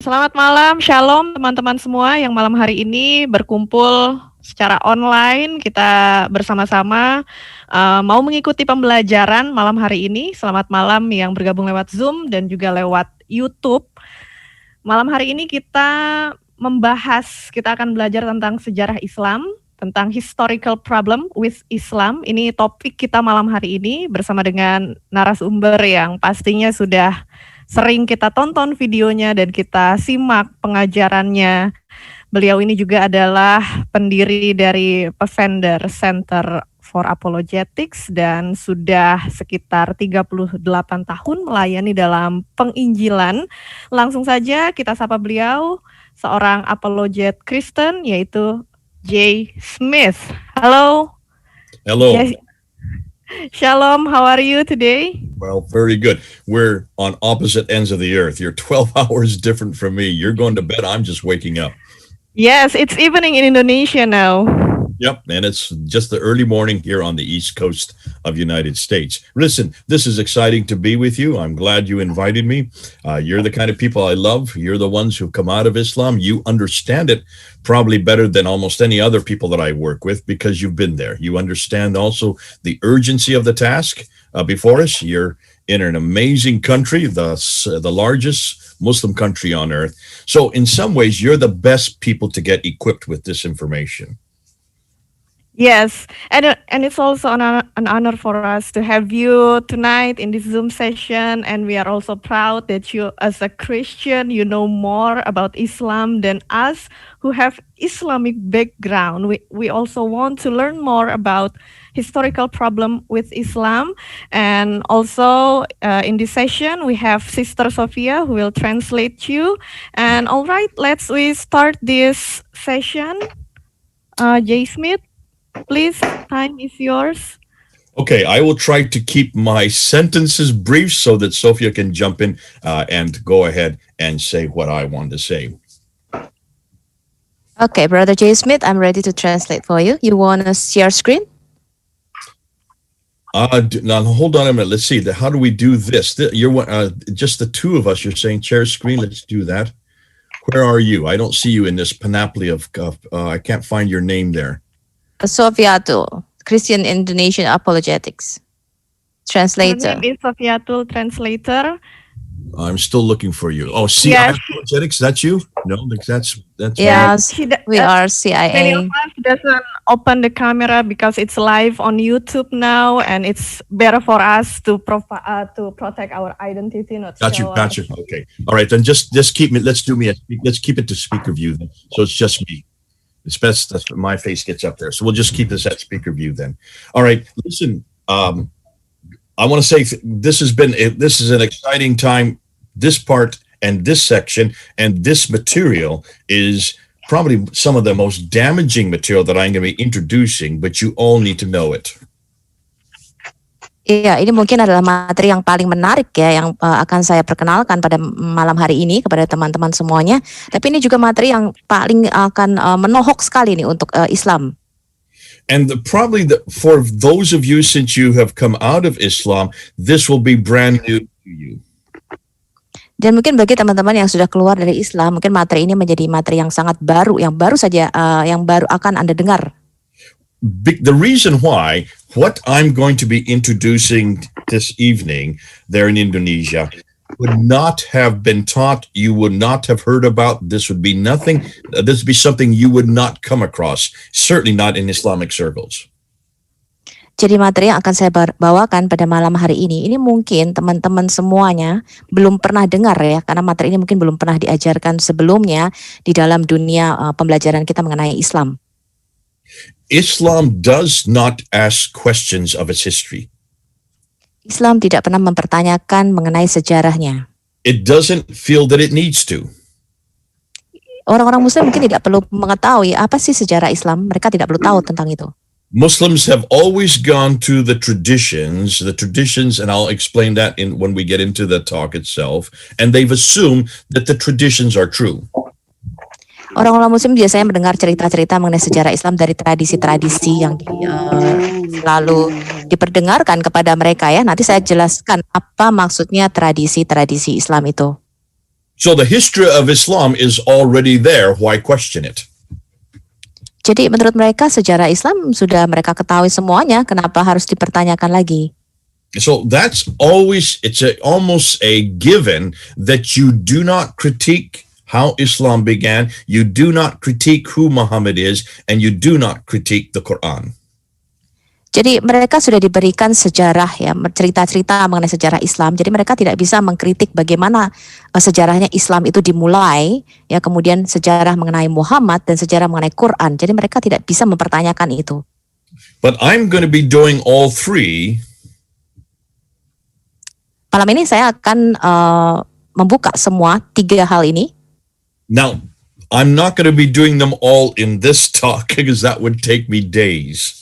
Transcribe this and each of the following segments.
Selamat malam, shalom teman-teman semua yang malam hari ini berkumpul secara online. Kita bersama-sama mau mengikuti pembelajaran malam hari ini. Selamat malam yang bergabung lewat Zoom dan juga lewat YouTube. Malam hari ini kita akan belajar tentang sejarah Islam, tentang historical problem with Islam. Ini topik kita malam hari ini bersama dengan narasumber yang pastinya sudah sering kita tonton videonya dan kita simak pengajarannya. Beliau ini juga adalah pendiri dari Pathfinder Center for Apologetics dan sudah sekitar 38 tahun melayani dalam penginjilan. Langsung saja kita sapa beliau, seorang apologet Kristen yaitu Jay Smith. Halo. Hello. Shalom, how are you today? Well, very good. We're on opposite ends of the earth. You're 12 hours different from me. You're going to bed. I'm just waking up. Yes, it's evening in Indonesia now. Yep, and it's just the early morning here on the East Coast of United States. Listen, this is exciting to be with you. I'm glad you invited me. You're the kind of people I love. You're the ones who come out of Islam. You understand it probably better than almost any other people that I work with because you've been there. You understand also the urgency of the task before us. You're in an amazing country, the largest Muslim country on earth. So in some ways, you're the best people to get equipped with this information. Yes, and it's also an honor for us to have you tonight in this Zoom session, and we are also proud that you, as a Christian, you know more about Islam than us who have Islamic background. We also want to learn more about historical problem with Islam, and also in this session we have Sister Sophia who will translate you. And all right, we start this session. Jay Smith. Please, time is yours. Okay, I will try to keep my sentences brief so that Sophia can jump in and go ahead and say what I want to say. Okay, Brother Jay Smith, I'm ready to translate for you. You want to share screen? Now, hold on a minute. Let's see. How do we do this? You're just the two of us. You're saying share screen. Let's do that. Where are you? I don't see you in this panoply of I can't find your name there. Sofiatul, Christian Indonesian Apologetics, translator. My name is Sofiatul, translator. I'm still looking for you. Oh, CIA Apologetics, that's you? No, that's yes, we are CIA. Many of us doesn't open the camera because it's live on YouTube now, and it's better for us to protect our identity. Got you. Okay, all right. Then just keep me. Let's keep it to speaker view then. So it's just me. It's best that my face gets up there. So we'll just keep this at speaker view then. All right, listen, I want to say this is an exciting time. This part and this section and this material is probably some of the most damaging material that I'm going to be introducing, but you all need to know it. Iya, ini mungkin adalah materi yang paling menarik ya yang akan saya perkenalkan pada malam hari ini kepada teman-teman semuanya. Tapi ini juga materi yang paling akan menohok sekali nih untuk Islam. And for those of you since you have come out of Islam, this will be brand new to you. Dan mungkin bagi teman-teman yang sudah keluar dari Islam, mungkin materi ini menjadi materi yang sangat baru, yang baru saja yang baru akan Anda dengar. The reason why what I'm going to be introducing this evening there in Indonesia would not have been taught, you would not have heard about, this would be something you would not come across, certainly not in Islamic circles. Jadi materi yang akan saya bawakan pada malam hari ini mungkin teman-teman semuanya belum pernah dengar ya, karena materi ini mungkin belum pernah diajarkan sebelumnya di dalam dunia pembelajaran kita mengenai Islam. Islam does not ask questions of its history. Islam tidak pernah mempertanyakan mengenai sejarahnya. It doesn't feel that it needs to. Orang-orang Muslim mungkin tidak perlu mengetahui apa sih sejarah Islam. Mereka tidak perlu tahu tentang itu. Muslims have always gone to the traditions, and I'll explain that when we get into the talk itself, and they've assumed that the traditions are true. Orang-orang Muslim biasanya mendengar cerita-cerita mengenai sejarah Islam dari tradisi-tradisi yang selalu diperdengarkan kepada mereka ya. Nanti saya jelaskan apa maksudnya tradisi-tradisi Islam itu. So the history of Islam is already there. Why question it? Jadi menurut mereka sejarah Islam sudah mereka ketahui semuanya, kenapa harus dipertanyakan lagi? So that's almost a given that you do not critique how Islam began, you do not critique who Muhammad is, and you do not critique the Quran. Jadi mereka sudah diberikan sejarah ya, cerita-cerita mengenai sejarah Islam. Jadi mereka tidak bisa mengkritik bagaimana sejarahnya Islam itu dimulai, ya kemudian sejarah mengenai Muhammad dan sejarah mengenai Quran. Jadi mereka tidak bisa mempertanyakan itu. But I'm going to be doing all three. Malam ini saya akan membuka semua tiga hal ini. Now, I'm not going to be doing them all in this talk because that would take me days.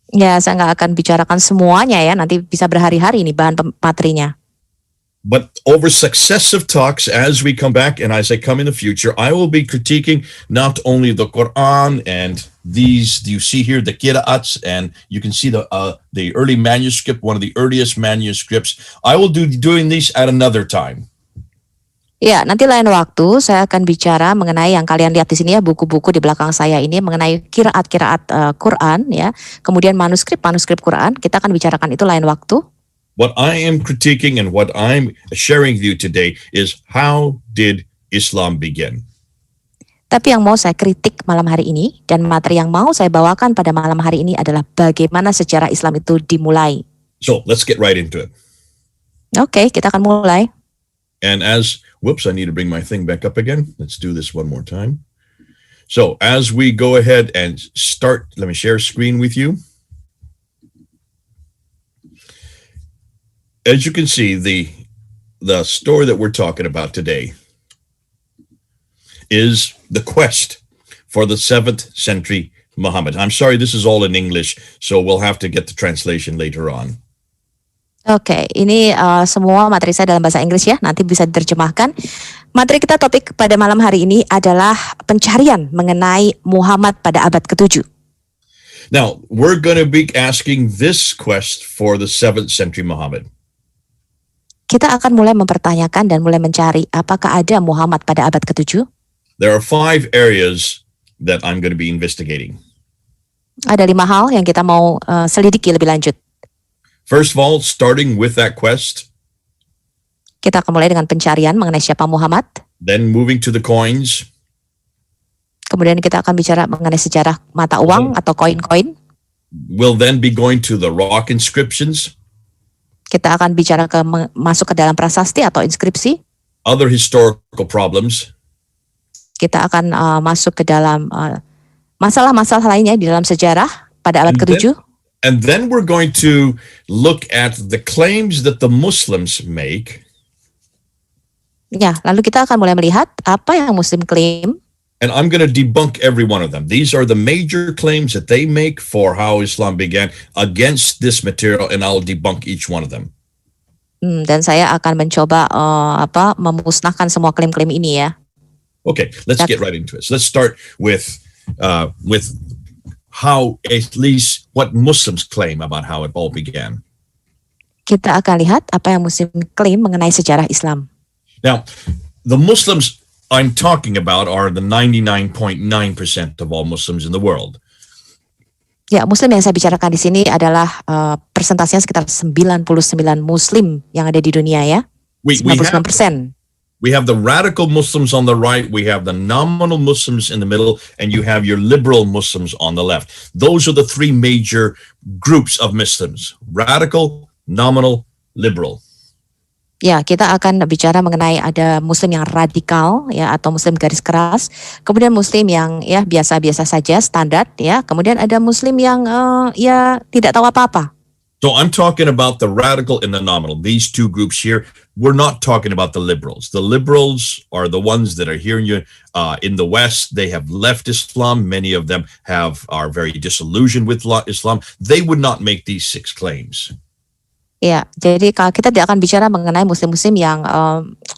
Ya, saya nggak akan bicarakan semuanya ya, nanti bisa berhari-hari ini bahan materinya. But over successive talks, as we come back and as I come in the future, I will be critiquing not only the Quran and these, you see here, the qira'ats, and you can see the early manuscript, one of the earliest manuscripts. I will be doing these at another time. Ya, nanti lain waktu saya akan bicara mengenai yang kalian lihat di sini ya, buku-buku di belakang saya ini mengenai kiraat-kiraat Quran ya. Kemudian manuskrip Quran, kita akan bicarakan itu lain waktu. What I am critiquing and what I'm sharing with you today is how did Islam begin? Tapi yang mau saya kritik malam hari ini dan materi yang mau saya bawakan pada malam hari ini adalah bagaimana sejarah Islam itu dimulai. So, let's get right into it. Oke, kita akan mulai. And whoops, I need to bring my thing back up again. Let's do this one more time. So as we go ahead and start, let me share a screen with you. As you can see, the story that we're talking about today is the quest for the 7th century Muhammad. I'm sorry, this is all in English, so we'll have to get the translation later on. Oke, ini semua materi saya dalam bahasa Inggris ya, nanti bisa diterjemahkan. Materi kita topik pada malam hari ini adalah pencarian mengenai Muhammad pada abad ke-7. Now, we're going to be asking this quest for the 7th century Muhammad. Kita akan mulai mempertanyakan dan mulai mencari apakah ada Muhammad pada abad ke-7. There are 5 areas that I'm going to be investigating. Ada 5 hal yang kita mau selidiki lebih lanjut. First of all, starting with that quest. Kita akan mulai dengan pencarian mengenai siapa Muhammad. Then moving to the coins. Kemudian kita akan bicara mengenai sejarah mata uang atau koin-koin. We'll then be going to the rock inscriptions. Kita akan bicara masuk ke dalam prasasti atau inskripsi. Other historical problems. Kita akan masuk ke dalam masalah-masalah lainnya di dalam sejarah pada abad ke-7. And then we're going to look at the claims that the Muslims make. Ya, lalu kita akan mulai melihat apa yang Muslim klaim. And I'm going to debunk every one of them. These are the major claims that they make for how Islam began against this material, and I'll debunk each one of them. Dan saya akan mencoba memusnahkan semua klaim-klaim ini ya. Okay, let's get right into it. So let's start with how, at least what Muslims claim about how it all began. Kita akan lihat apa yang Muslim klaim mengenai sejarah Islam. Now, the Muslims I'm talking about are the 99.9% of all Muslims in the world. Ya, Muslim yang saya bicarakan di sini adalah persentasenya sekitar 99 Muslim yang ada di dunia ya. 99%. We have the radical Muslims on the right, we have the nominal Muslims in the middle, and you have your liberal Muslims on the left. Those are the 3 major groups of Muslims: radical, nominal, liberal. Ya, kita akan bicara mengenai ada Muslim yang radikal ya atau Muslim garis keras, kemudian Muslim yang ya biasa-biasa saja, standar ya, kemudian ada Muslim yang ya tidak tahu apa-apa. So I'm talking about the radical and the nominal. These 2 groups here. We're not talking about the liberals. The liberals are the ones that are here in the West. They have left Islam. Many of them are very disillusioned with Islam. They would not make these 6 claims. Ya, jadi kalau kita tidak akan bicara mengenai muslim-muslim yang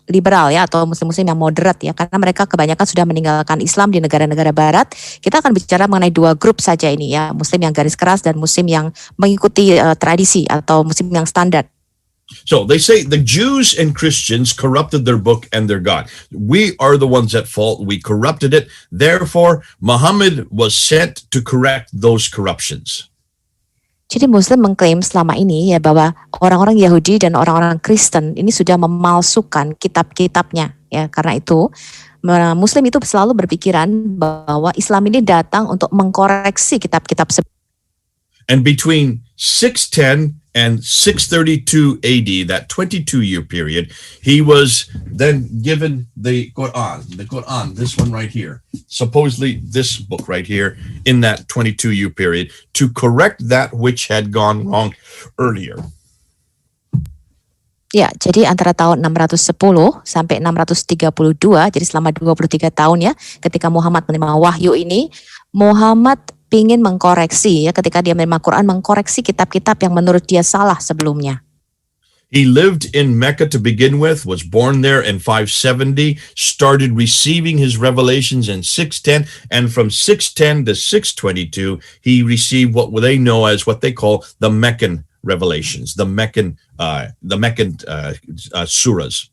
liberal ya atau muslim-muslim yang moderat ya, karena mereka kebanyakan sudah meninggalkan Islam di negara-negara barat. Kita akan bicara mengenai 2 grup saja ini ya, muslim yang garis keras dan muslim yang mengikuti tradisi atau muslim yang standar. So they say the Jews and Christians corrupted their book and their God. We are the ones at fault. We corrupted it. Therefore, Muhammad was sent to correct those corruptions. Jadi Muslim mengklaim selama ini ya bahwa orang-orang Yahudi dan orang-orang Kristen ini sudah memalsukan kitab-kitabnya ya. Karena itu Muslim itu selalu berpikiran bahwa Islam ini datang untuk mengkoreksi kitab-kitab sebelumnya. And between 610 and 632 AD, that 22-year period, he was then given the Quran, this one right here, supposedly this book right here in that 22-year period, to correct that which had gone wrong earlier. Ya, jadi antara tahun 610 sampai 632, jadi selama 23 tahun ya, ketika Muhammad menerima wahyu ini, Muhammad ingin mengkoreksi ya, ketika dia menerima Quran, mengkoreksi kitab-kitab yang menurut dia salah sebelumnya. He lived in Mecca to begin with, was born there in 570, started receiving his revelations in 610, and from 610 to 622, he received what they know as what they call the Meccan revelations, the Meccan surahs.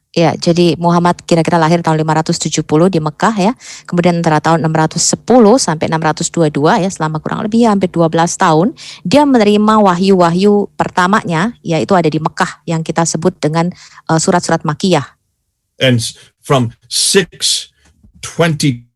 Ya, jadi Muhammad kira-kira lahir tahun 570 di Mekah ya. Kemudian antara tahun 610 sampai 622 ya, selama kurang lebih hampir 12 tahun, dia menerima wahyu-wahyu pertamanya, yaitu ada di Mekah yang kita sebut dengan surat-surat Makkiyah. And from 622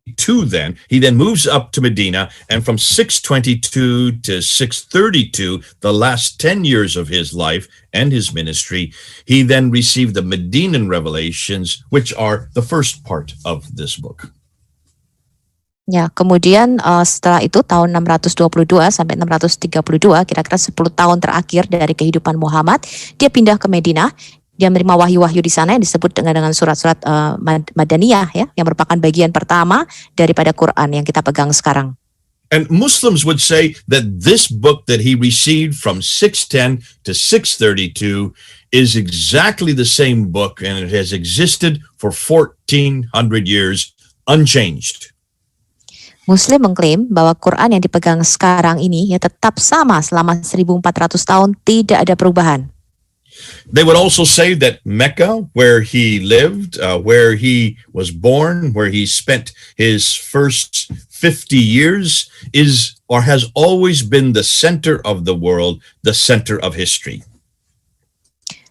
then, he then moves up to Medina, and from 622 to 632, the last 10 years of his life and his ministry, he then received the Medinan revelations, which are the first part of this book. Ya, kemudian setelah itu tahun 622 sampai 632, kira-kira 10 tahun terakhir dari kehidupan Muhammad, dia pindah ke Madinah. Dia menerima wahyu-wahyu di sana yang disebut dengan surat-surat Madaniyah ya, yang merupakan bagian pertama daripada Quran yang kita pegang sekarang. And Muslims would say that this book that he received from 610 to 632 is exactly the same book, and it has existed for 1400 years unchanged. Muslim mengklaim bahwa Quran yang dipegang sekarang ini ya tetap sama selama 1400 tahun, tidak ada perubahan. They would also say that Mecca, where he lived, where he was born, where he spent his first 50 years, is or has always been the center of the world, the center of history.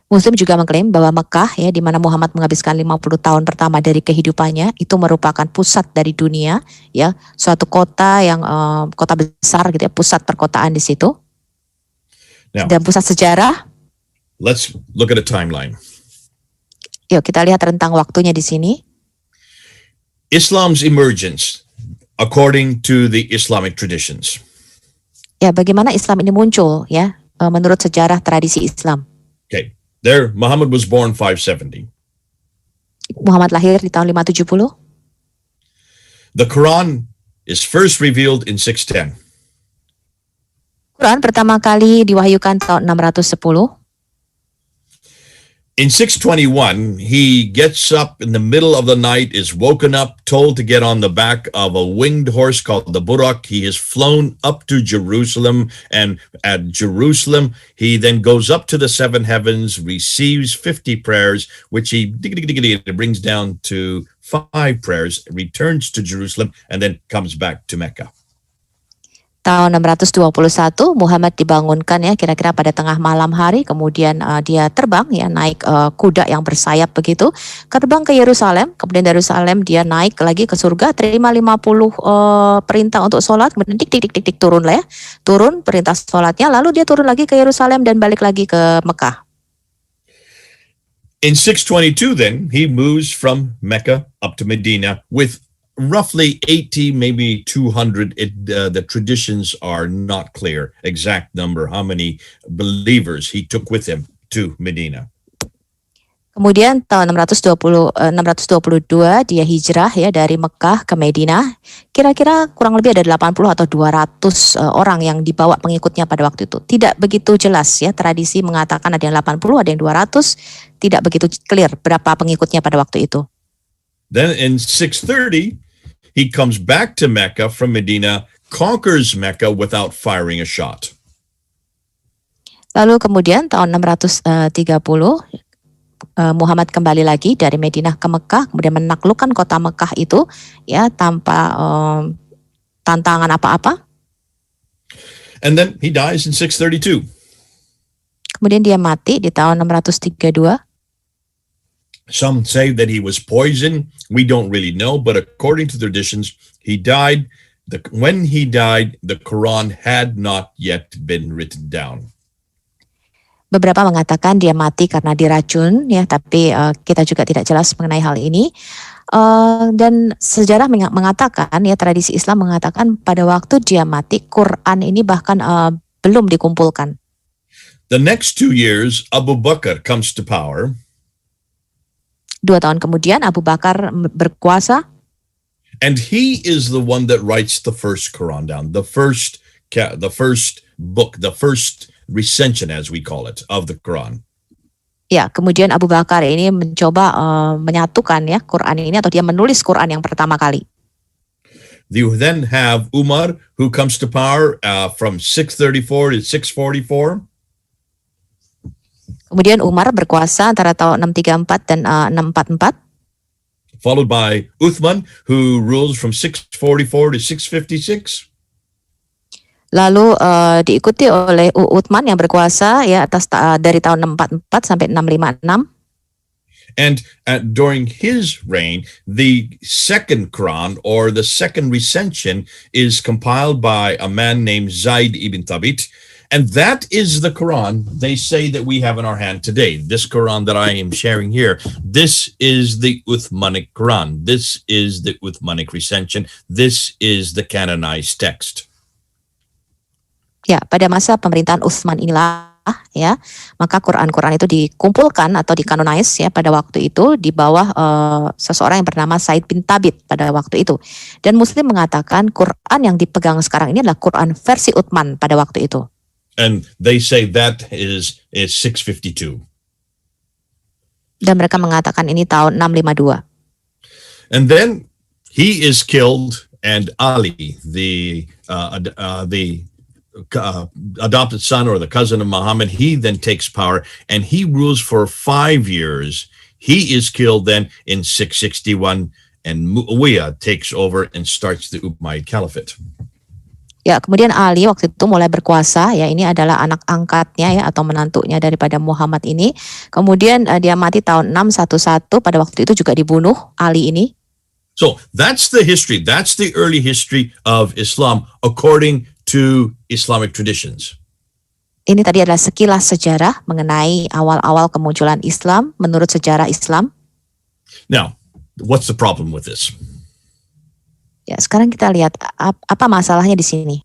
Muslim juga mengklaim bahwa Mekah ya, di mana Muhammad menghabiskan 50 tahun pertama dari kehidupannya, itu merupakan pusat dari dunia ya, suatu kota yang kota besar gitu ya, pusat perkotaan di situ. Now, dan pusat sejarah. Let's look at a timeline. Yuk kita lihat rentang waktunya di sini. Islam's emergence, according to the Islamic traditions. Ya, bagaimana Islam ini muncul ya, menurut sejarah tradisi Islam. Okay, there Muhammad was born 570. Muhammad lahir di tahun 570. The Quran is first revealed in 610. Quran pertama kali diwahyukan tahun 610. In 621, he gets up in the middle of the night, is woken up, told to get on the back of a winged horse called the Burak. He is flown up to Jerusalem, and at Jerusalem, he then goes up to the seven heavens, receives 50 prayers, which he brings down to 5 prayers, returns to Jerusalem, and then comes back to Mecca. Tahun 621 Muhammad dibangunkan ya, kira-kira pada tengah malam hari, kemudian dia terbang ya, naik kuda yang bersayap begitu, terbang ke Yerusalem, kemudian dari Yerusalem dia naik lagi ke surga, terima 50 perintah untuk sholat, kemudian tik turun lah ya, turun perintah sholatnya, lalu dia turun lagi ke Yerusalem dan balik lagi ke Mekah. In 622 then, he moves from Mecca up to Medina with roughly 80, maybe 200. The traditions are not clear, exact number, how many believers he took with him to Medina. Kemudian tahun 622 dia hijrah ya dari Mekah ke Madinah. Kira-kira kurang lebih ada 80 atau 200 orang yang dibawa pengikutnya pada waktu itu. Tidak begitu jelas ya, tradisi mengatakan ada yang 80, ada yang 200, tidak begitu clear berapa pengikutnya pada waktu itu. Then in 630, he comes back to Mecca from Medina, conquers Mecca without firing a shot. Lalu kemudian tahun 630 Muhammad kembali lagi dari Madinah ke Mekah, kemudian menaklukkan kota Mekah itu ya tanpa tantangan apa-apa. And then he dies in 632. Kemudian dia mati di tahun 632. Some say that he was poisoned. We don't really know, but according to traditions, he died. When he died, the Quran had not yet been written down. Beberapa mengatakan dia mati karena diracun, ya, tapi kita juga tidak jelas mengenai hal ini. Dan sejarah mengatakan, ya, tradisi Islam mengatakan pada waktu dia mati, Quran ini bahkan belum dikumpulkan. The next 2 years, Abu Bakr comes to power. 2 tahun kemudian Abu Bakar berkuasa. And he is the one that writes the first Quran down, the first book, the first recension, as we call it, of the Quran. Ya, kemudian Abu Bakar ini mencoba menyatukan, ya, Quran ini, atau dia menulis Quran yang pertama kali. You then have Umar, who comes to power from 634 to 644. Kemudian Umar berkuasa antara tahun 634 dan 644. Followed by Uthman, who rules from 644 to 656. Lalu diikuti oleh Uthman yang berkuasa, ya, atas dari tahun 644 sampai 656. And during his reign, the second Quran, or the second recension, is compiled by a man named Zaid ibn Thabit. And that is the Quran they say that we have in our hand today. This Quran that I am sharing here, this is the Uthmanic Quran. This is the Uthmanic recension. This is the canonized text. Ya, pada masa pemerintahan Utsman inilah, ya, maka Quran-Quran itu dikumpulkan atau dikanonize, ya, pada waktu itu di bawah seseorang yang bernama Zaid bin Thabit pada waktu itu. Dan Muslim mengatakan Quran yang dipegang sekarang ini adalah Quran versi Uthman pada waktu itu. And they say that is 652. Dan mereka mengatakan ini tahun 652. And then he is killed, and Ali, the adopted son or the cousin of Muhammad, he then takes power and he rules for 5 years. He is killed then in 661, and Muawiyah takes over and starts the Umayyad Caliphate. Ya, kemudian Ali waktu itu mulai berkuasa, ya, ini adalah anak angkatnya, ya, atau menantunya daripada Muhammad ini. Kemudian dia mati tahun 611, pada waktu itu juga dibunuh Ali ini. So that's the history, that's the early history of Islam according to Islamic traditions. Ini tadi adalah sekilas sejarah mengenai awal-awal kemunculan Islam menurut sejarah Islam. Now, what's the problem with this? Ya, sekarang kita lihat apa masalahnya di sini.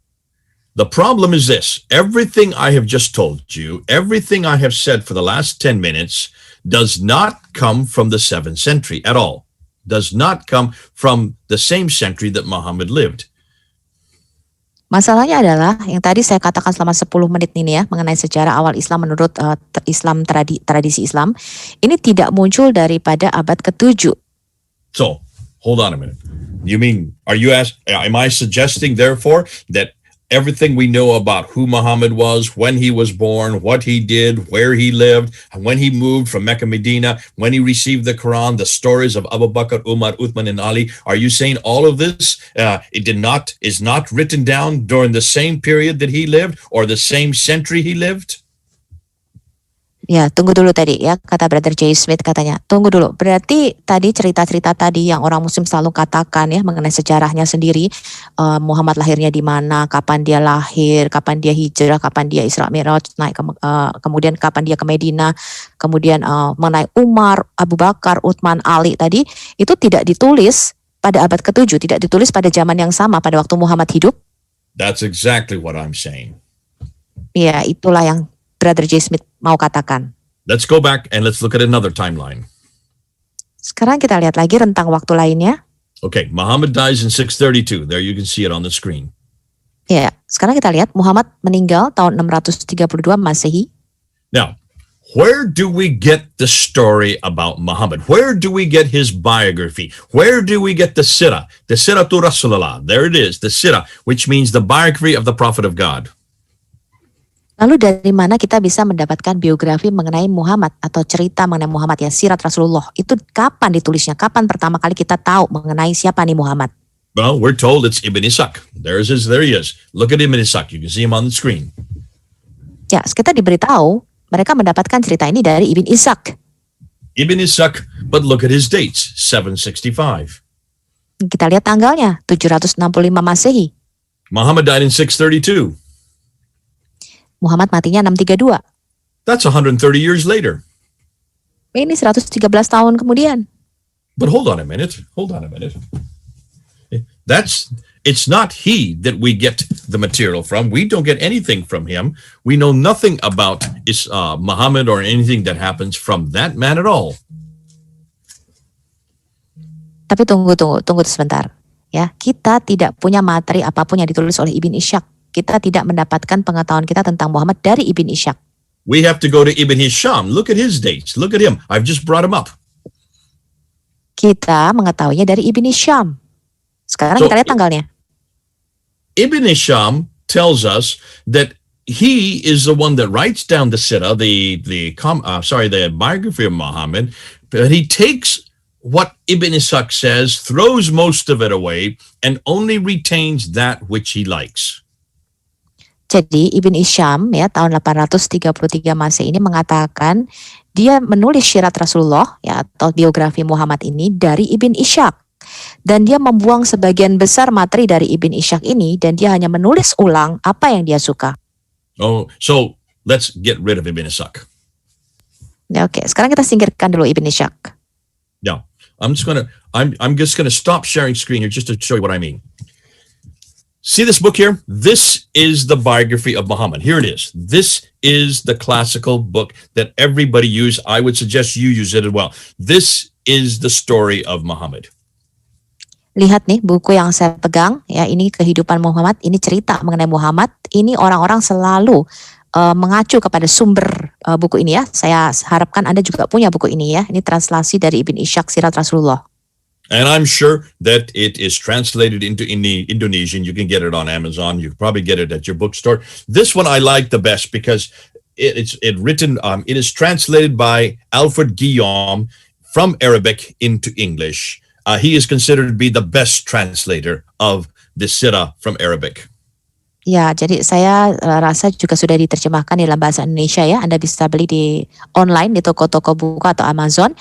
The problem is this: everything I have just told you, everything I have said for the last 10 minutes does not come from the 7th century at all. Does not come from the same century that Muhammad lived. Masalahnya adalah yang tadi saya katakan selama 10 menit ini, ya, mengenai sejarah awal Islam menurut Islam tradisi Islam. Ini tidak muncul daripada abad ke-7. So, hold on a minute. You mean, am I suggesting therefore that everything we know about who Muhammad was, when he was born, what he did, where he lived, when he moved from Mecca, Medina, when he received the Quran, the stories of Abu Bakr, Umar, Uthman, and Ali, are you saying all of this is not written down during the same period that he lived or the same century he lived? Ya, tunggu dulu tadi, ya, kata Brother J. Smith, katanya, tunggu dulu. Berarti tadi cerita-cerita tadi yang orang Muslim selalu katakan, ya, mengenai sejarahnya sendiri, Muhammad lahirnya di mana, kapan dia lahir, kapan dia hijrah, kapan dia Isra Mi'raj, naik kemudian kapan dia ke Medina, kemudian mengenai Umar, Abu Bakar, Uthman, Ali tadi, itu tidak ditulis pada abad ke-7, tidak ditulis pada zaman yang sama pada waktu Muhammad hidup. That's exactly what I'm saying. Ya, itulah yang Brother J. Smith mau katakan. Let's go back and let's look at another timeline. Sekarang kita lihat lagi rentang waktu lainnya. Okay, Muhammad dies in 632. There you can see it on the screen. Ya, sekarang kita lihat Muhammad meninggal tahun 632 Masehi. Now, where do we get the story about Muhammad? Where do we get his biography? Where do we get the Sirah? The Sirah to Rasulullah. There it is, the Sirah, which means the biography of the Prophet of God. Lalu dari mana kita bisa mendapatkan biografi mengenai Muhammad atau cerita mengenai Muhammad ya, sirat Rasulullah? Itu kapan ditulisnya? Kapan pertama kali kita tahu mengenai siapa nih Muhammad? Well, we're told it's Ibn Ishaq. There he is. Look at Ibn Ishaq. You can see him on the screen. Ya, kita diberitahu mereka mendapatkan cerita ini dari Ibn Ishaq. Ibn Ishaq, but look at his dates, 765. Kita lihat tanggalnya, 765 Masehi. Muhammad died in 632. Muhammad matinya 632. That's 130 years later. Ini 113 tahun kemudian. But hold on a minute. It's not he that we get the material from. We don't get anything from him. We know nothing about Muhammad or anything that happens from that man at all. Tapi tunggu sebentar. Ya, kita tidak punya materi apapun yang ditulis oleh Ibn Ishaq. Kita tidak mendapatkan pengetahuan kita tentang Muhammad dari Ibn Ishaq. We have to go to Ibn Hisham. Look at his dates. Look at him. I've just brought him up. Kita mengetahuinya dari Ibn Hisham. Sekarang kita lihat tanggalnya. Ibn Hisham tells us that he is the one that writes down the sirah, the biography of Muhammad, but he takes what Ibn Ishaq says, throws most of it away, and only retains that which he likes. Jadi Ibn Hisham ya tahun 833 Masehi ini mengatakan dia menulis syirat Rasulullah ya atau biografi Muhammad ini dari Ibn Ishaq, dan dia membuang sebagian besar materi dari Ibn Ishaq ini dan dia hanya menulis ulang apa yang dia suka. Oh, so let's get rid of Ibn Ishaq. Ya, oke, sekarang kita singkirkan dulu Ibn Ishaq. Yeah, I'm just gonna stop sharing screen here just to show you what I mean. See this book here? This is the biography of Muhammad. Here it is. This is the classical book that everybody use. I would suggest you use it as well. This is the story of Muhammad. Lihat nih buku yang saya pegang ya, ini kehidupan Muhammad, ini cerita mengenai Muhammad. Ini orang-orang selalu mengacu kepada sumber buku ini ya. Saya harapkan Anda juga punya buku ini ya. Ini translasi dari Ibn Ishaq Sirat Rasulullah. And I'm sure that it is translated into Indonesian. You can get it on Amazon. You can probably get it at your bookstore. This one I like the best because it is translated by Alfred Guillaume from Arabic into English. He is considered to be the best translator of the Sirah from Arabic. Ya, jadi saya rasa juga sudah diterjemahkan dalam bahasa Indonesia ya. Anda bisa beli di online di toko-toko buku atau Amazon.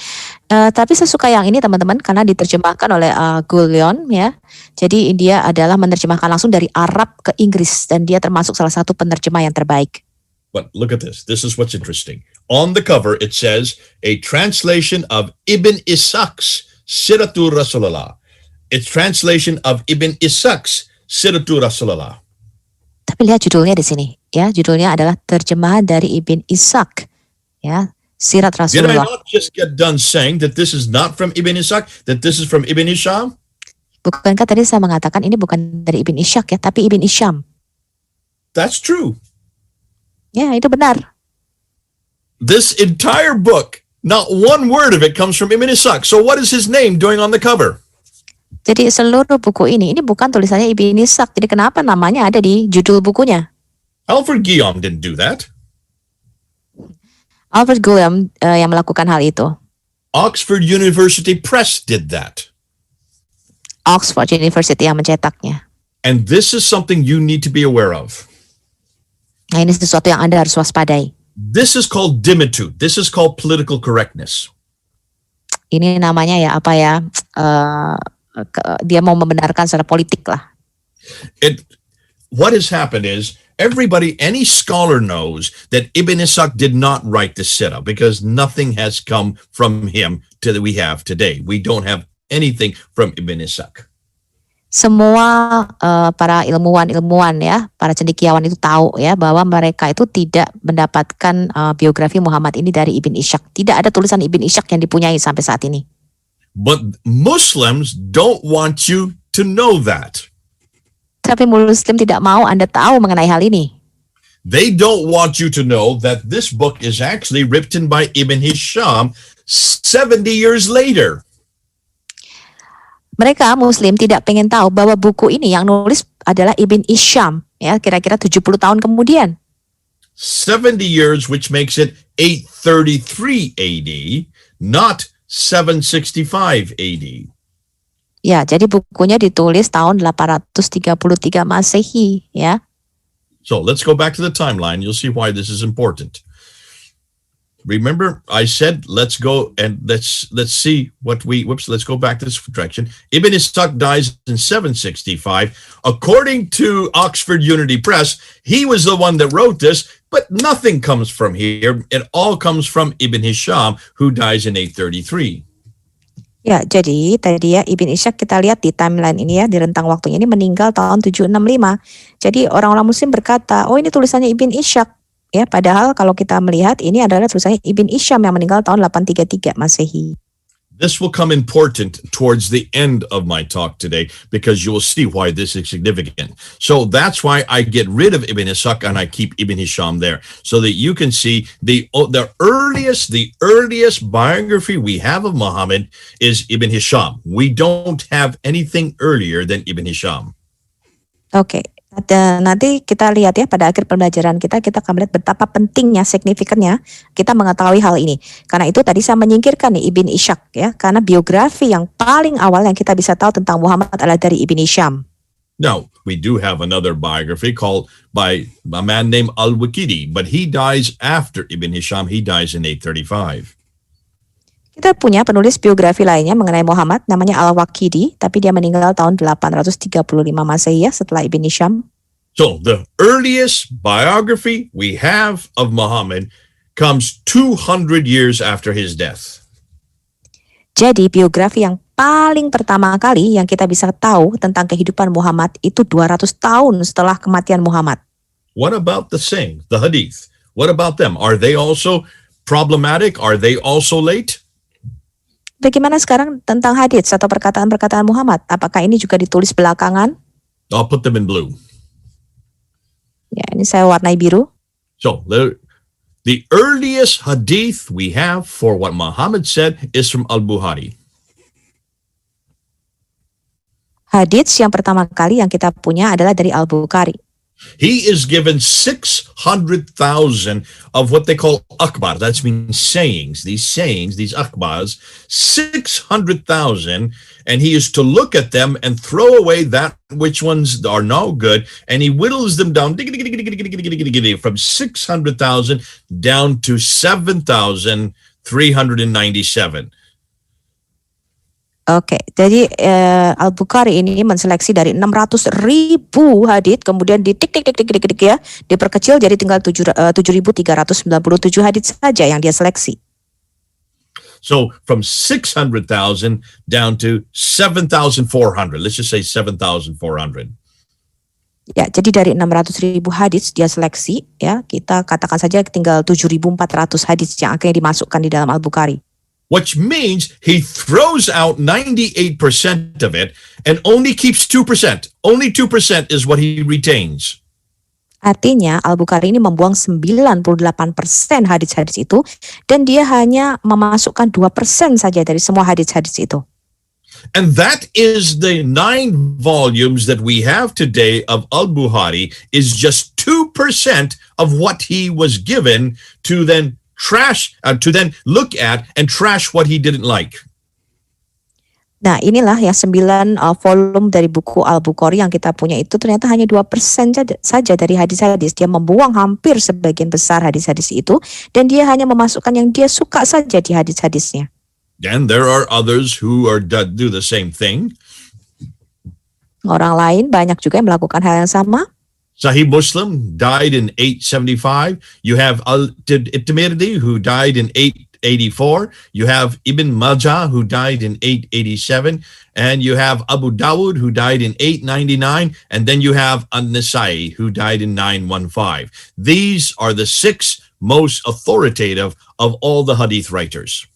Tapi saya suka yang ini teman-teman karena diterjemahkan oleh Guillaume ya. Jadi dia adalah menerjemahkan langsung dari Arab ke Inggris dan dia termasuk salah satu penerjemah yang terbaik. But look at this. This is what's interesting. On the cover it says a translation of Ibn Ishaq's Siratul Rasulullah. It's translation of Ibn Ishaq's Siratul Rasulullah. Tapi lihat judulnya di sini, ya. Judulnya adalah terjemahan dari Ibn Ishaq, ya, Sirat Rasulullah. Did I not just get done saying that this is not from Ibn Ishaq, that this is from Ibn Hisham? Bukankah tadi saya mengatakan ini bukan dari Ibn Ishaq ya, tapi Ibn Hisham? That's true. Ya, itu benar. This entire book, not one word of it comes from Ibn Ishaq. So what is his name doing on the cover? Jadi seluruh buku ini bukan tulisannya Ibn Ishaq. Jadi kenapa namanya ada di judul bukunya? Alfred Guillaume didn't do that. Alfred Guillaume yang melakukan hal itu. Oxford University Press did that. Oxford University yang mencetaknya. And this is something you need to be aware of. Nah, ini sesuatu yang Anda harus waspadai. This is called dimitude. This is called political correctness. Ini namanya ya apa ya? Dia mau membenarkan secara politik lah. What has happened is any scholar knows that Ibn Ishaq did not write the Sirah because nothing has come from him that we have today. We don't have anything from Ibn Ishaq. Semua para ilmuwan ya, para cendekiawan itu tahu ya bahwa mereka itu tidak mendapatkan biografi Muhammad ini dari Ibn Ishaq. Tidak ada tulisan Ibn Ishaq yang dipunyai sampai saat ini. But Muslims don't want you to know that. Tapi Muslim tidak mau Anda tahu mengenai hal ini. They don't want you to know that this book is actually written by Ibn Hisham 70 years later. Mereka Muslim tidak pengen tahu bahwa buku ini yang nulis adalah Ibn Hisham ya, kira-kira 70 tahun kemudian. 70 years, which makes it 833 AD, not 765 AD. Ya, jadi bukunya ditulis tahun 833 Masehi, ya. So let's go back to the timeline. You'll see why this is important. Remember, I said let's go and let's see what let's go back to this direction. Ibn Ishaq dies in 765. According to Oxford Unity Press, he was the one that wrote this, but nothing comes from here. It all comes from Ibn Hisham, who dies in 833. Ya, jadi tadi ya Ibn Ishaq kita lihat di timeline ini ya, di rentang waktunya ini meninggal tahun 765. Jadi orang-orang muslim berkata, oh ini tulisannya Ibn Ishaq. Ya, padahal kalau kita melihat ini adalah tulisannya Ibn Hisham yang meninggal tahun 833 Masehi. This will come important towards the end of my talk today because you will see why this is significant. So that's why I get rid of Ibn Ishaq and I keep Ibn Hisham there so that you can see the earliest biography we have of Muhammad is Ibn Hisham. We don't have anything earlier than Ibn Hisham. Oke. Dan nanti kita lihat ya pada akhir pembelajaran kita akan melihat betapa pentingnya, signifikannya kita mengetahui hal ini. Karena itu tadi saya menyingkirkan nih Ibn Ishaq ya, karena biografi yang paling awal yang kita bisa tahu tentang Muhammad adalah dari Ibn Hisham. Now, we do have another biography called by a man named Al-Waqidi, but he dies after Ibn Hisham. He dies in 835. Kita punya penulis biografi lainnya mengenai Muhammad, namanya Al-Waqidi, tapi dia meninggal tahun 835 Masehi ya, setelah Ibn Hisham. So, the earliest biography we have of Muhammad comes 200 years after his death. Jadi, biografi yang paling pertama kali yang kita bisa tahu tentang kehidupan Muhammad itu 200 tahun setelah kematian Muhammad. What about the saying, the hadith? What about them? Are they also problematic? Are they also late? Bagaimana sekarang tentang hadits atau perkataan-perkataan Muhammad? Apakah ini juga ditulis belakangan? I'll put them in blue. Ya, ini saya warnai biru. So, the earliest hadith we have for what Muhammad said is from Al-Bukhari. Hadits yang pertama kali yang kita punya adalah dari Al-Bukhari. He is given 600,000 of what they call akbar. That means sayings, these akbars, 600,000, and he is to look at them and throw away that which ones are no good, and he whittles them down from 600,000 down to 7,397. Oke, jadi Al-Bukhari ini menseleksi dari 600.000 hadits, kemudian ditik ya, diperkecil jadi tinggal 7.397 hadits saja yang dia seleksi. So from 600,000 down to 7,400. Let's just say 7,400. Ya, jadi dari 600.000 hadits dia seleksi, ya, kita katakan saja tinggal 7.400 hadits yang akhirnya dimasukkan di dalam Al-Bukhari. Which means he throws out 98% of it and only keeps 2%. Only 2% is what he retains. Artinya Al-Bukhari ini membuang 98% hadits-hadits itu dan dia hanya memasukkan 2% saja dari semua hadits-hadits itu. And that is the 9 volumes that we have today of Al-Bukhari is just 2% of what he was given to then to then look at and trash what he didn't like. Nah, inilah yang 9 volume dari buku Al-Bukhari yang kita punya itu ternyata hanya 2% saja dari hadis-hadis. Dia membuang hampir sebagian besar hadis-hadis itu dan dia hanya memasukkan yang dia suka saja di hadis-hadisnya. And there are others who do the same thing. Orang lain banyak juga yang melakukan hal yang sama. Sahih Muslim died in 875. You have At-Tirmidhi who died in 884. You have Ibn Majah who died in 887. And you have Abu Dawud who died in 899. And then you have An-Nasai who died in 915. These are the 6 most authoritative of all the hadith writers.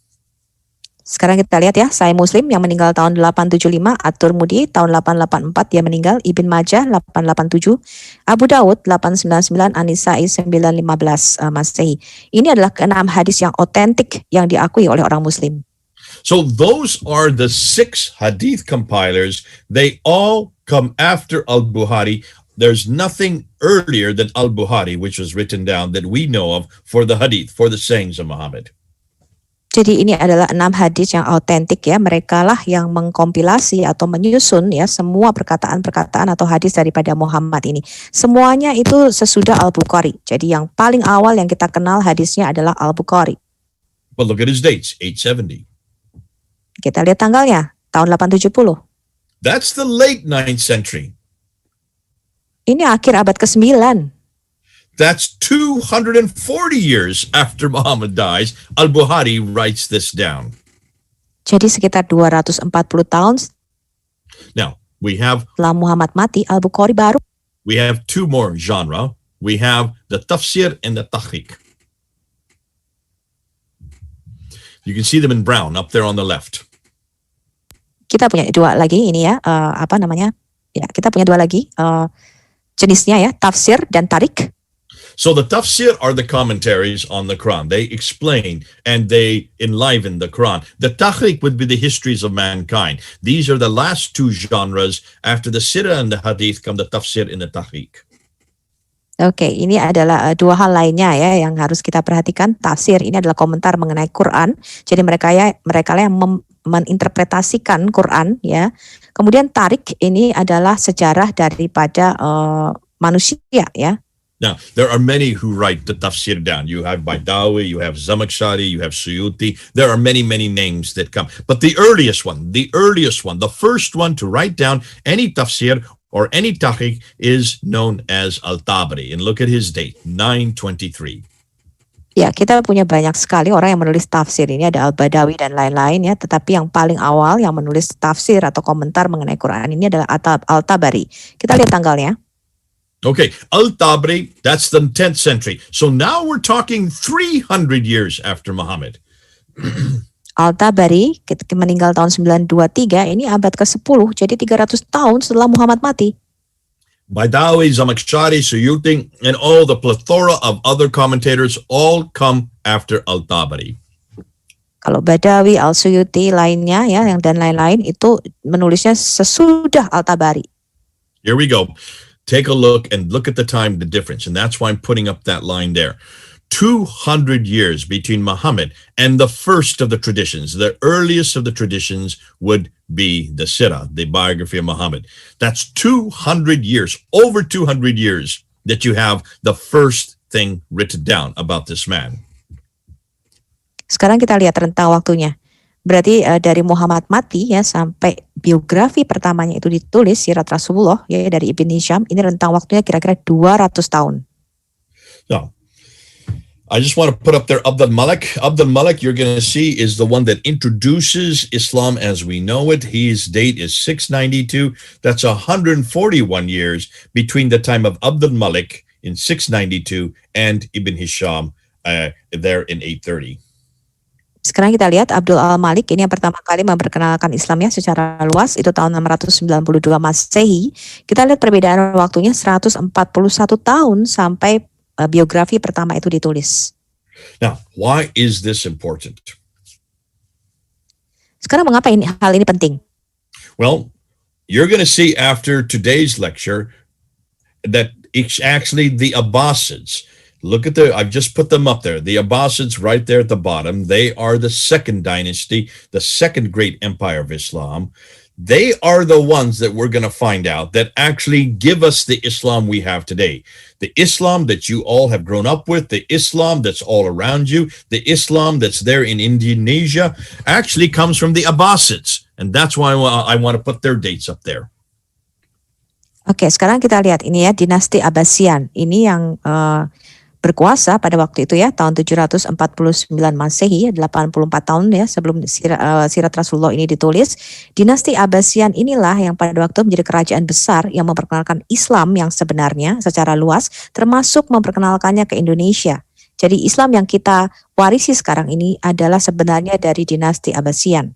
Sekarang kita lihat ya, Sahih Muslim yang meninggal tahun 875, At-Tirmidzi tahun 884 dia meninggal, Ibn Majah 887, Abu Dawud 899, An-Nisai 915 Masehi. Ini adalah ke-6 hadis yang otentik yang diakui oleh orang Muslim. So those are the 6 hadith compilers. They all come after Al-Bukhari. there's nothing earlier than Al-Bukhari, which was written down that we know of for the hadith, for the sayings of Muhammad. Jadi ini adalah 6 hadis yang autentik ya. Mereka lah yang mengkompilasi atau menyusun ya semua perkataan-perkataan atau hadis daripada Muhammad ini. Semuanya itu sesudah Al-Bukhari. Jadi yang paling awal yang kita kenal hadisnya adalah Al-Bukhari. But look at his dates, 870. Kita lihat tanggalnya, tahun 870. That's the late 9th century. Ini akhir abad ke-9. That's 240 years after Muhammad dies. Al-Bukhari writes this down. Jadi sekitar 240 tahun Now, we have setelah Muhammad mati, Al-Bukhari baru. we have two more genre. We have the tafsir and the tahqiq. You can see them in brown up there on the left. Kita punya dua lagi ini ya, apa namanya? Ya, kita punya dua lagi jenisnya ya, tafsir dan tarik. So the tafsir are the commentaries on the Quran. They explain and they enliven the Quran. The tahqiq would be the histories of mankind. These are the last two genres. After the sirah and the hadith come the tafsir and the tahqiq. Oke, ini adalah dua hal lainnya ya yang harus kita perhatikan. Tafsir ini adalah komentar mengenai Quran. Jadi mereka lah yang meninterpretasikan Quran ya. Kemudian tarik ini adalah sejarah daripada manusia ya. Now, there are many who write the tafsir down. You have Baidawi, you have Zamakhshari, you have Suyuti. There are many, many names that come. But the earliest one, the first one to write down any tafsir or any tahqiq is known as Al-Tabari. And look at his date, 923. Ya, kita punya banyak sekali orang yang menulis tafsir. Ini ada Al-Badawi dan lain-lain ya. Tetapi yang paling awal yang menulis tafsir atau komentar mengenai Quran ini adalah Al-Tabari. Kita lihat tanggalnya. Okay, Al-Tabari, that's the 10th century. So now we're talking 300 years after Muhammad. Al-Tabari meninggal tahun 923, ini abad ke-10, jadi 300 tahun setelah Muhammad mati. Baidawi, Zamakhshari, Suyuti, and all the plethora of other commentators all come after Al-Tabari. Kalau Badawi, Al-Suyuti, lainnya ya, yang dan lain-lain itu menulisnya sesudah Al-Tabari. Here we go. Take a look and look at the time, the difference. And that's why I'm putting up that line there. 200 years between Muhammad and the first of the traditions. The earliest of the traditions would be the Sirah, the biography of Muhammad. That's 200 years, over 200 years that you have the first thing written down about this man. Sekarang kita lihat rentang waktunya. Berarti dari Muhammad mati ya sampai biografi pertamanya itu ditulis Sirat Rasulullah ya dari Ibn Hisham, ini rentang waktunya kira-kira 200 tahun. So, I just want to put up there Abd al-Malik. Abd al-Malik, you're going to see, is the one that introduces Islam as we know it. His date is 692. That's 141 years between the time of Abd al-Malik in 692 and Ibn Hisham there in 830. Sekarang kita lihat Abdul al-Malik ini yang pertama kali memperkenalkan Islam ya secara luas itu tahun 692 Masehi. Kita lihat perbedaan waktunya 141 tahun sampai biografi pertama itu ditulis. Now, why is this important? Sekarang mengapa hal ini penting? Well, you're going to see after today's lecture that it's actually the Abbasids. Look at I've just put them up there. The Abbasids right there at the bottom. They are the second dynasty, the second great empire of Islam. They are the ones that we're going to find out that actually give us the Islam we have today. The Islam that you all have grown up with, the Islam that's all around you, the Islam that's there in Indonesia actually comes from the Abbasids. And that's why I want to put their dates up there. Oke, sekarang kita lihat ini ya dinasti Abbasian. Ini yang berkuasa pada waktu itu ya tahun 749 Masehi, 84 tahun ya sebelum Sirat Rasulullah ini ditulis. Dinasti Abbasian inilah yang pada waktu menjadi kerajaan besar yang memperkenalkan Islam yang sebenarnya secara luas, termasuk memperkenalkannya ke Indonesia. Jadi Islam yang kita warisi sekarang ini adalah sebenarnya dari dinasti Abbasian.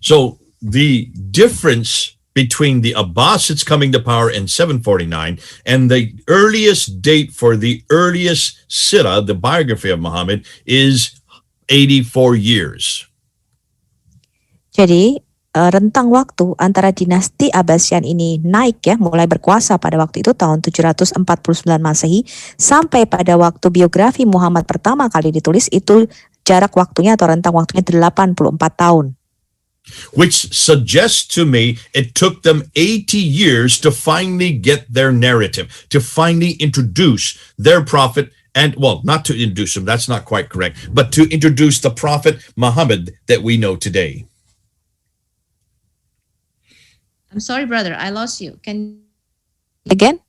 So the difference between the Abbasids coming to power in 749 and the earliest date for the earliest Sirah, the biography of Muhammad, is 84 years. Jadi rentang waktu antara dinasti Abbasian ini naik ya, mulai berkuasa pada waktu itu tahun 749 Masehi sampai pada waktu biografi Muhammad pertama kali ditulis itu jarak waktunya atau rentang waktunya 84 tahun. Which suggests to me it took them 80 years to finally get their narrative, to finally introduce their prophet. And well, not to introduce him, that's not quite correct, but to introduce the prophet Muhammad that we know today. I'm sorry, brother, I lost you. Can Again?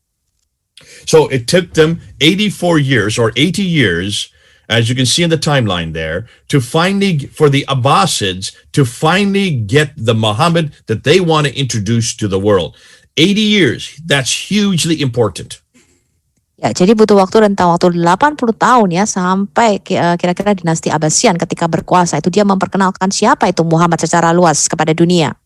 So it took them 84 years or 80 years, as you can see in the timeline there, to finally, for the Abbasids, to finally get the Muhammad that they want to introduce to the world. 80 years, that's hugely important. Ya, jadi butuh waktu rentang waktu 80 tahun ya sampai kira-kira dinasti Abbasian ketika berkuasa itu dia memperkenalkan siapa itu Muhammad secara luas kepada dunia.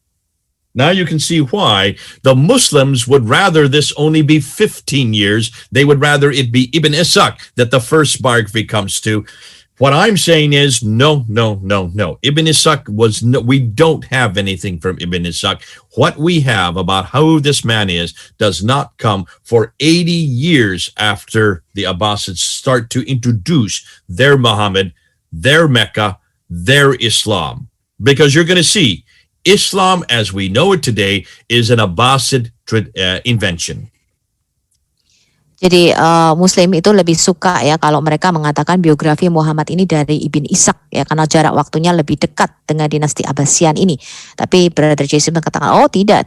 Now you can see why the Muslims would rather this only be 15 years. They would rather it be Ibn Ishaq that the first biography comes to. What I'm saying is no. Ibn Ishaq we don't have anything from Ibn Ishaq. What we have about who this man is does not come for 80 years after the Abbasids start to introduce their Muhammad, their Mecca, their Islam. Because you're going to see Islam as we know it today is an Abbasid invention. Jadi Muslim itu lebih suka ya kalau mereka mengatakan biografi Muhammad ini dari Ibn Ishaq ya karena jarak waktunya lebih dekat dengan dinasti Abbasian ini. Tapi Brother Jason mengatakan oh tidak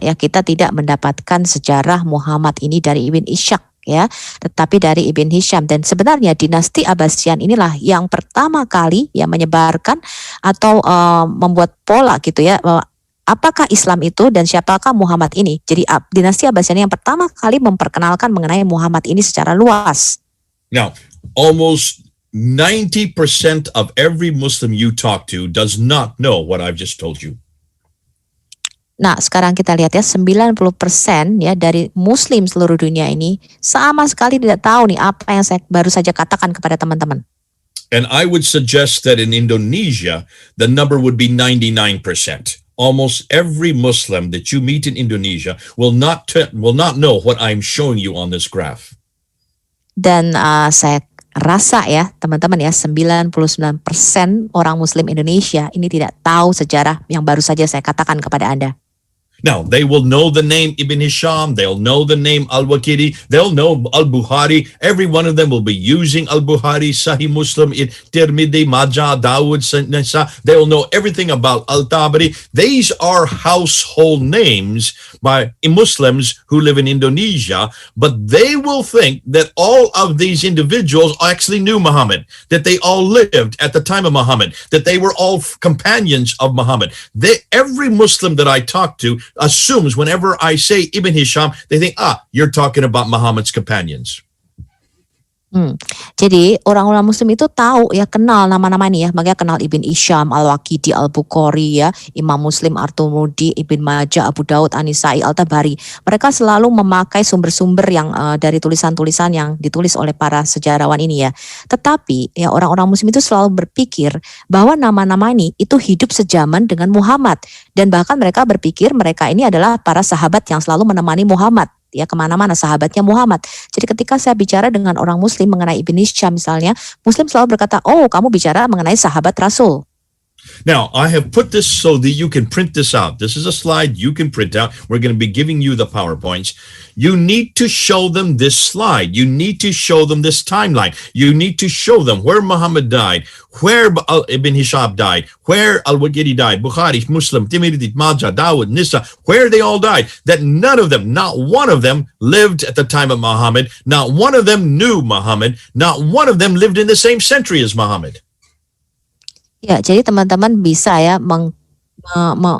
ya kita tidak mendapatkan sejarah Muhammad ini dari Ibn Ishaq ya, tetapi dari Ibn Hisham. Dan sebenarnya dinasti Abbasian inilah yang pertama kali ya menyebarkan atau membuat pola gitu ya, apakah Islam itu dan siapakah Muhammad ini. Jadi dinasti Abbasian yang pertama kali memperkenalkan mengenai Muhammad ini secara luas. Now, almost 90% of every Muslim you talk to does not know what I've just told you. Nah, sekarang kita lihat ya 90% ya dari Muslim seluruh dunia ini sama sekali tidak tahu nih apa yang saya baru saja katakan kepada teman-teman. And I would suggest that in Indonesia, the number would be 99%. Almost every Muslim that you meet in Indonesia will not know what I'm showing you on this graph. Dan saya rasa ya teman-teman ya 99% orang Muslim Indonesia ini tidak tahu sejarah yang baru saja saya katakan kepada Anda. Now, they will know the name Ibn Hisham, they'll know the name Al-Waqidi, they'll know Al-Bukhari. Every one of them will be using Al-Bukhari, Sahih Muslim, Tirmidhi, Majah, Dawud, Nisa. They'll know everything about Al-Tabari. These are household names by Muslims who live in Indonesia, but they will think that all of these individuals actually knew Muhammad, that they all lived at the time of Muhammad, that they were all companions of Muhammad. Every Muslim that I talk to assumes whenever I say Ibn Hisham, they think, you're talking about Muhammad's companions. Jadi orang-orang Muslim itu tahu ya, kenal nama-nama ini ya, makanya kenal Ibn Hisham, Al-Waqidi, Al-Bukhari ya, Imam Muslim, At-Tirmidzi, Ibn Majah, Abu Daud, An-Nisai, Al-Tabari. Mereka selalu memakai sumber-sumber yang dari tulisan-tulisan yang ditulis oleh para sejarawan ini ya. Tetapi ya orang-orang Muslim itu selalu berpikir bahwa nama-nama ini itu hidup sejaman dengan Muhammad, dan bahkan mereka berpikir mereka ini adalah para sahabat yang selalu menemani Muhammad ya kemana-mana, sahabatnya Muhammad. Jadi ketika saya bicara dengan orang Muslim mengenai Ibn Hisham misalnya, Muslim selalu berkata, oh kamu bicara mengenai sahabat Rasul. Now, I have put this so that you can print this out. This is a slide you can print out. We're going to be giving you the PowerPoints. You need to show them this slide. You need to show them this timeline. You need to show them where Muhammad died, where Ibn Hisham died, where Al-Waqidi died, Bukhari, Muslim, Tirmidhi, Majah, Dawud, Nisa, where they all died. That none of them, not one of them lived at the time of Muhammad. Not one of them knew Muhammad. Not one of them lived in the same century as Muhammad. Ya, jadi teman-teman bisa ya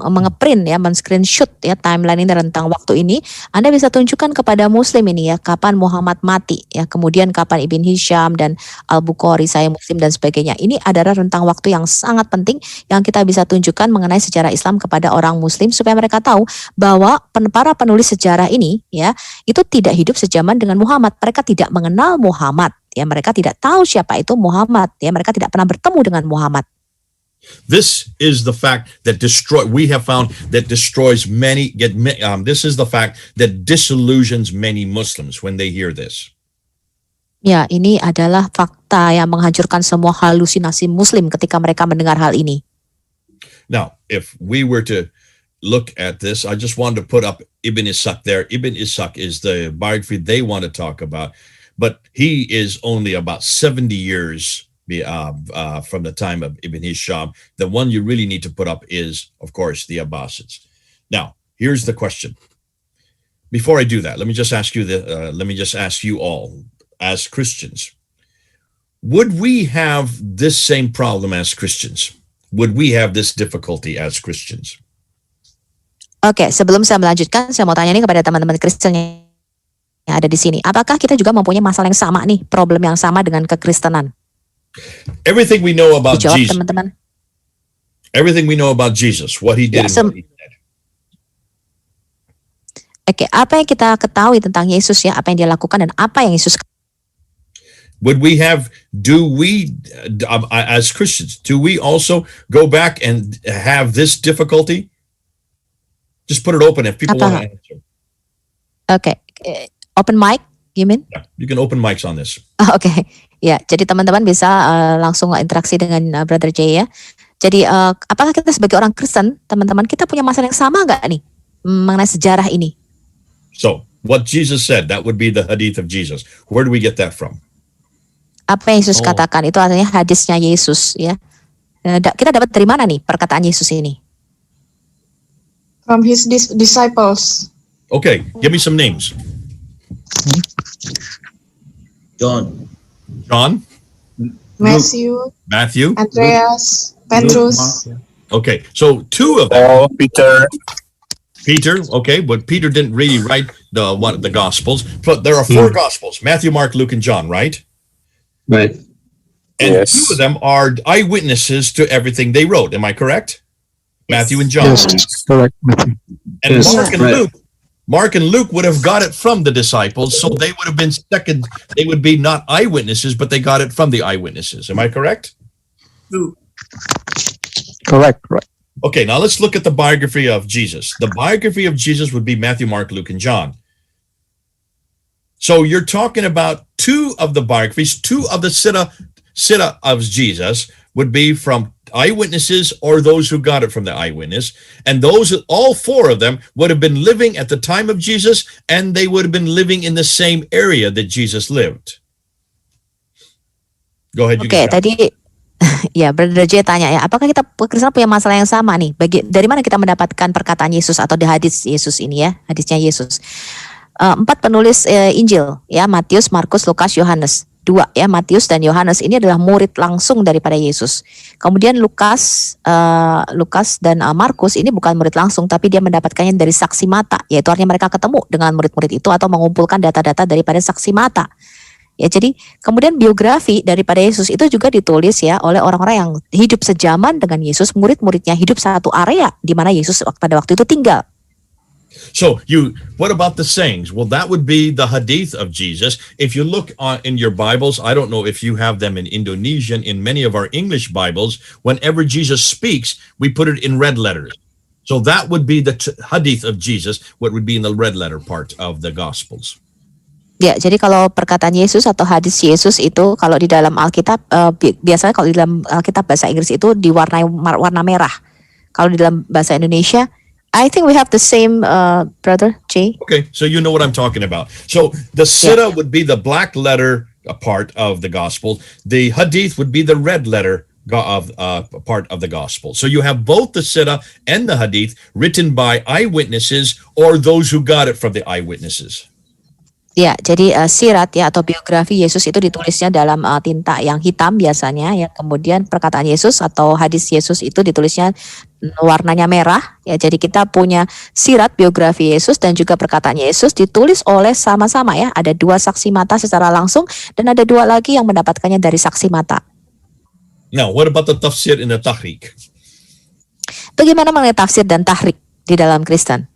mengeprint ya, men-screenshot ya timeline ini, rentang waktu ini. Anda bisa tunjukkan kepada Muslim ini ya, kapan Muhammad mati ya, kemudian kapan Ibn Hisham dan Al-Bukhari, Sahih Muslim dan sebagainya. Ini adalah rentang waktu yang sangat penting yang kita bisa tunjukkan mengenai sejarah Islam kepada orang Muslim supaya mereka tahu bahwa para penulis sejarah ini ya itu tidak hidup sejaman dengan Muhammad. Mereka tidak mengenal Muhammad ya, mereka tidak tahu siapa itu Muhammad ya, mereka tidak pernah bertemu dengan Muhammad. This is the fact that we have found that destroys many, this is the fact that disillusions many Muslims when they hear this. Ya, ini adalah fakta yang menghancurkan semua halusinasi Muslim ketika mereka mendengar hal ini. Now, if we were to look at this, I just wanted to put up Ibn Ishaq there. Ibn Ishaq is the biography they want to talk about, but he is only about 70 years from the time of Ibn Hisham. The one you really need to put up is, of course, the Abbasids. Now, here's the question. Before I do that, let me just ask you all, as Christians, would we have this same problem as Christians? Would we have this difficulty as Christians? Oke, sebelum saya melanjutkan, saya mau tanya nih kepada teman-teman Kristen yang ada di sini. Apakah kita juga mempunyai masalah yang sama nih, problem yang sama dengan kekristenan? Everything we know about Dijawab, Jesus. teman-teman. Everything we know about Jesus, what he did and what he said. Oke, apa yang kita ketahui tentang Yesus ya, apa yang dia lakukan dan apa yang Yesus. Would we have, as Christians, do we also go back and have this difficulty? Just put it open if people want to answer. Oke, open mic, you mean? Yeah, you can open mics on this. Oke, ya. Jadi teman-teman bisa langsung interaksi dengan Brother J ya. Jadi apakah kita sebagai orang Kristen, teman-teman, kita punya masalah yang sama nggak nih mengenai sejarah ini? So, what Jesus said, that would be the hadith of Jesus. Where do we get that from? Apa yang Yesus katakan itu artinya hadisnya Yesus ya. Kita dapat dari mana nih perkataan Yesus ini? From his disciples. Okay, give me some names. John, Matthew, Andreas, Petrus. Okay, so two of them. Peter. Okay, but Peter didn't really write the Gospels. But there are four Gospels: Matthew, Mark, Luke, and John, right? right? And Yes. two of them are eyewitnesses to everything they wrote. Am I correct? Matthew and John. Yes, correct, Matthew. And Yes, right. Mark and Luke would have got it from the disciples, so they would have been second. They would be not eyewitnesses, but they got it from the eyewitnesses. Am I correct? Correct, right. Okay, now let's look at the biography of Jesus. The biography of Jesus would be Matthew, Mark, Luke, and John. So you're talking about two of the biographies, two of the Siddha of Jesus would be from eyewitnesses or those who got it from the eyewitness. And all four of them would have been living at the time of Jesus, and they would have been living in the same area that Jesus lived. Go ahead. Oke, tadi ya Brother J tanya ya, apakah kita Kristen punya masalah yang sama nih? Dari mana kita mendapatkan perkataan Yesus atau di hadis Yesus ini ya, hadisnya Yesus? 4 penulis Injil ya, Matius, Markus, Lukas, Yohanes. 2 ya, Matius dan Yohanes ini adalah murid langsung daripada Yesus. Kemudian Lukas dan Markus ini bukan murid langsung, tapi dia mendapatkannya dari saksi mata, yaitu artinya mereka ketemu dengan murid-murid itu atau mengumpulkan data-data daripada saksi mata. Ya, jadi kemudian biografi daripada Yesus itu juga ditulis ya oleh orang-orang yang hidup sejaman dengan Yesus, murid-muridnya hidup satu area di mana Yesus pada waktu itu tinggal. So what about the sayings? Well, that would be the hadith of Jesus. If you look in your Bibles, I don't know if you have them in Indonesian, in many of our English Bibles, whenever Jesus speaks, we put it in red letters. So that would be the hadith of Jesus, what would be in the red letter part of the Gospels. Ya, jadi kalau perkataan Yesus atau hadis Yesus itu kalau di dalam Alkitab, biasanya kalau di dalam Alkitab bahasa Inggris itu diwarnai warna merah. Kalau di dalam bahasa Indonesia, I think we have the same, Brother J. Okay, so you know what I'm talking about. So the Siddha would be the black letter part of the Gospel. The hadith would be the red letter part of the Gospel. So you have both the Siddha and the hadith written by eyewitnesses or those who got it from the eyewitnesses. Ya, jadi sirat ya atau biografi Yesus itu ditulisnya dalam tinta yang hitam biasanya ya. Kemudian perkataan Yesus atau hadis Yesus itu ditulisnya warnanya merah ya. Jadi kita punya sirat biografi Yesus dan juga perkataan Yesus ditulis oleh sama-sama ya. Ada 2 saksi mata secara langsung dan ada 2 lagi yang mendapatkannya dari saksi mata. Now, what about the tafsir and the tahrik? Bagaimana mengenai tafsir dan tahrik di dalam Kristen?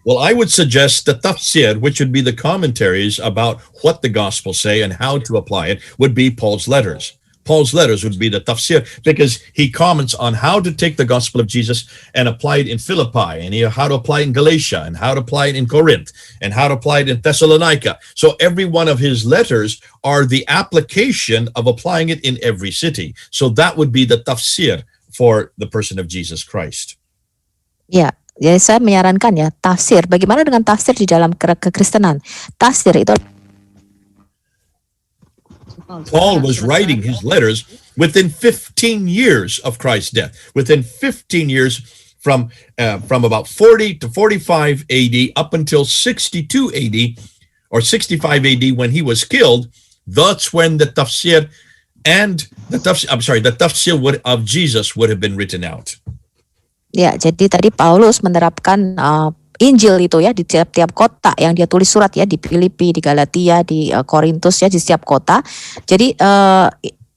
Well, I would suggest the tafsir, which would be the commentaries about what the Gospels say and how to apply it, would be Paul's letters. Paul's letters would be the tafsir, because he comments on how to take the gospel of Jesus and apply it in Philippi, and how to apply it in Galatia, and how to apply it in Corinth, and how to apply it in Thessalonica. So every one of his letters are the application of applying it in every city. So that would be the tafsir for the person of Jesus Christ. Ya, jadi saya menyarankan ya tafsir. Bagaimana dengan tafsir di dalam kekristenan? Tafsir itu Paul was writing his letters within 15 years of Christ's death. Within 15 years from about 40 to 45 AD up until 62 AD or 65 AD when he was killed, that's when the tafsir of Jesus would have been written out. ya, jadi tadi Paulus menerapkan Injil itu ya di tiap-tiap kota yang dia tulis surat ya, di Filipi, di Galatia, di Korintus ya, di setiap kota. Jadi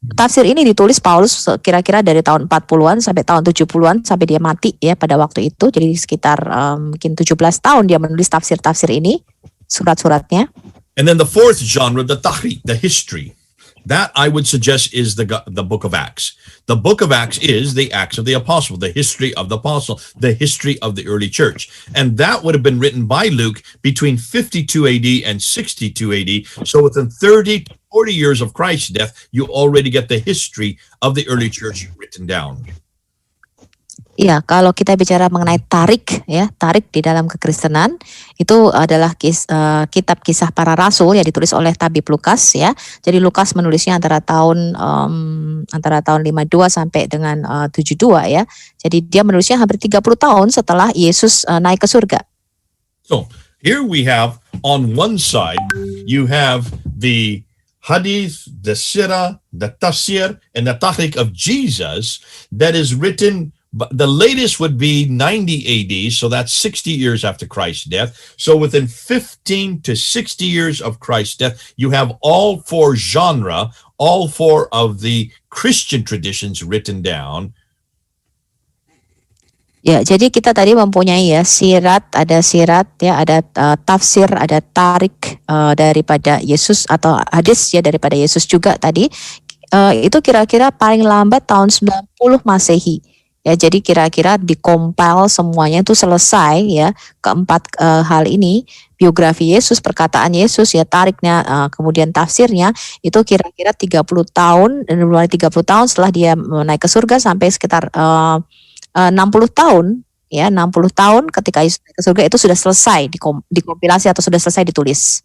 tafsir ini ditulis Paulus kira-kira dari tahun 40-an sampai tahun 70-an sampai dia mati ya pada waktu itu. Jadi sekitar mungkin 17 tahun dia menulis tafsir-tafsir ini, surat-suratnya. And then the fourth genre, the tahrikh, the history. That I would suggest is the book of Acts. The book of Acts is the Acts of the Apostle, the history of the Apostle, the history of the early church. And that would have been written by Luke between 52 AD and 62 AD. So within 30 to 40 years of Christ's death, you already get the history of the early church written down. Iya, kalau kita bicara mengenai tarik ya, tarik di dalam kekristenan itu adalah kitab kisah para rasul yang ditulis oleh tabib Lukas ya. Jadi Lukas menulisnya antara tahun 52 sampai dengan 72 ya. Jadi dia menulisnya hampir 30 tahun setelah Yesus naik ke surga. So, here we have on one side you have the hadith, the sirah, the tafsir, and the tahrikh of Jesus that is written. But the latest would be 90 AD, so that's 60 years after Christ's death. So within 15 to 60 years of Christ's death, you have all four genre, all four of the Christian traditions written down. Ya, jadi kita tadi mempunyai ya sirat ya, ada tafsir, ada tarik daripada Yesus atau hadis ya daripada Yesus juga tadi. Itu kira-kira paling lambat tahun 90 Masehi. Ya, jadi kira-kira dikompil semuanya itu selesai ya, keempat hal ini, biografi Yesus, perkataan Yesus ya, tariknya, kemudian tafsirnya itu kira-kira 30 tahun, mulai 30 tahun setelah dia naik ke surga sampai sekitar 60 tahun ya, 60 tahun ketika Yesus naik ke surga itu sudah selesai dikompilasi atau sudah selesai ditulis.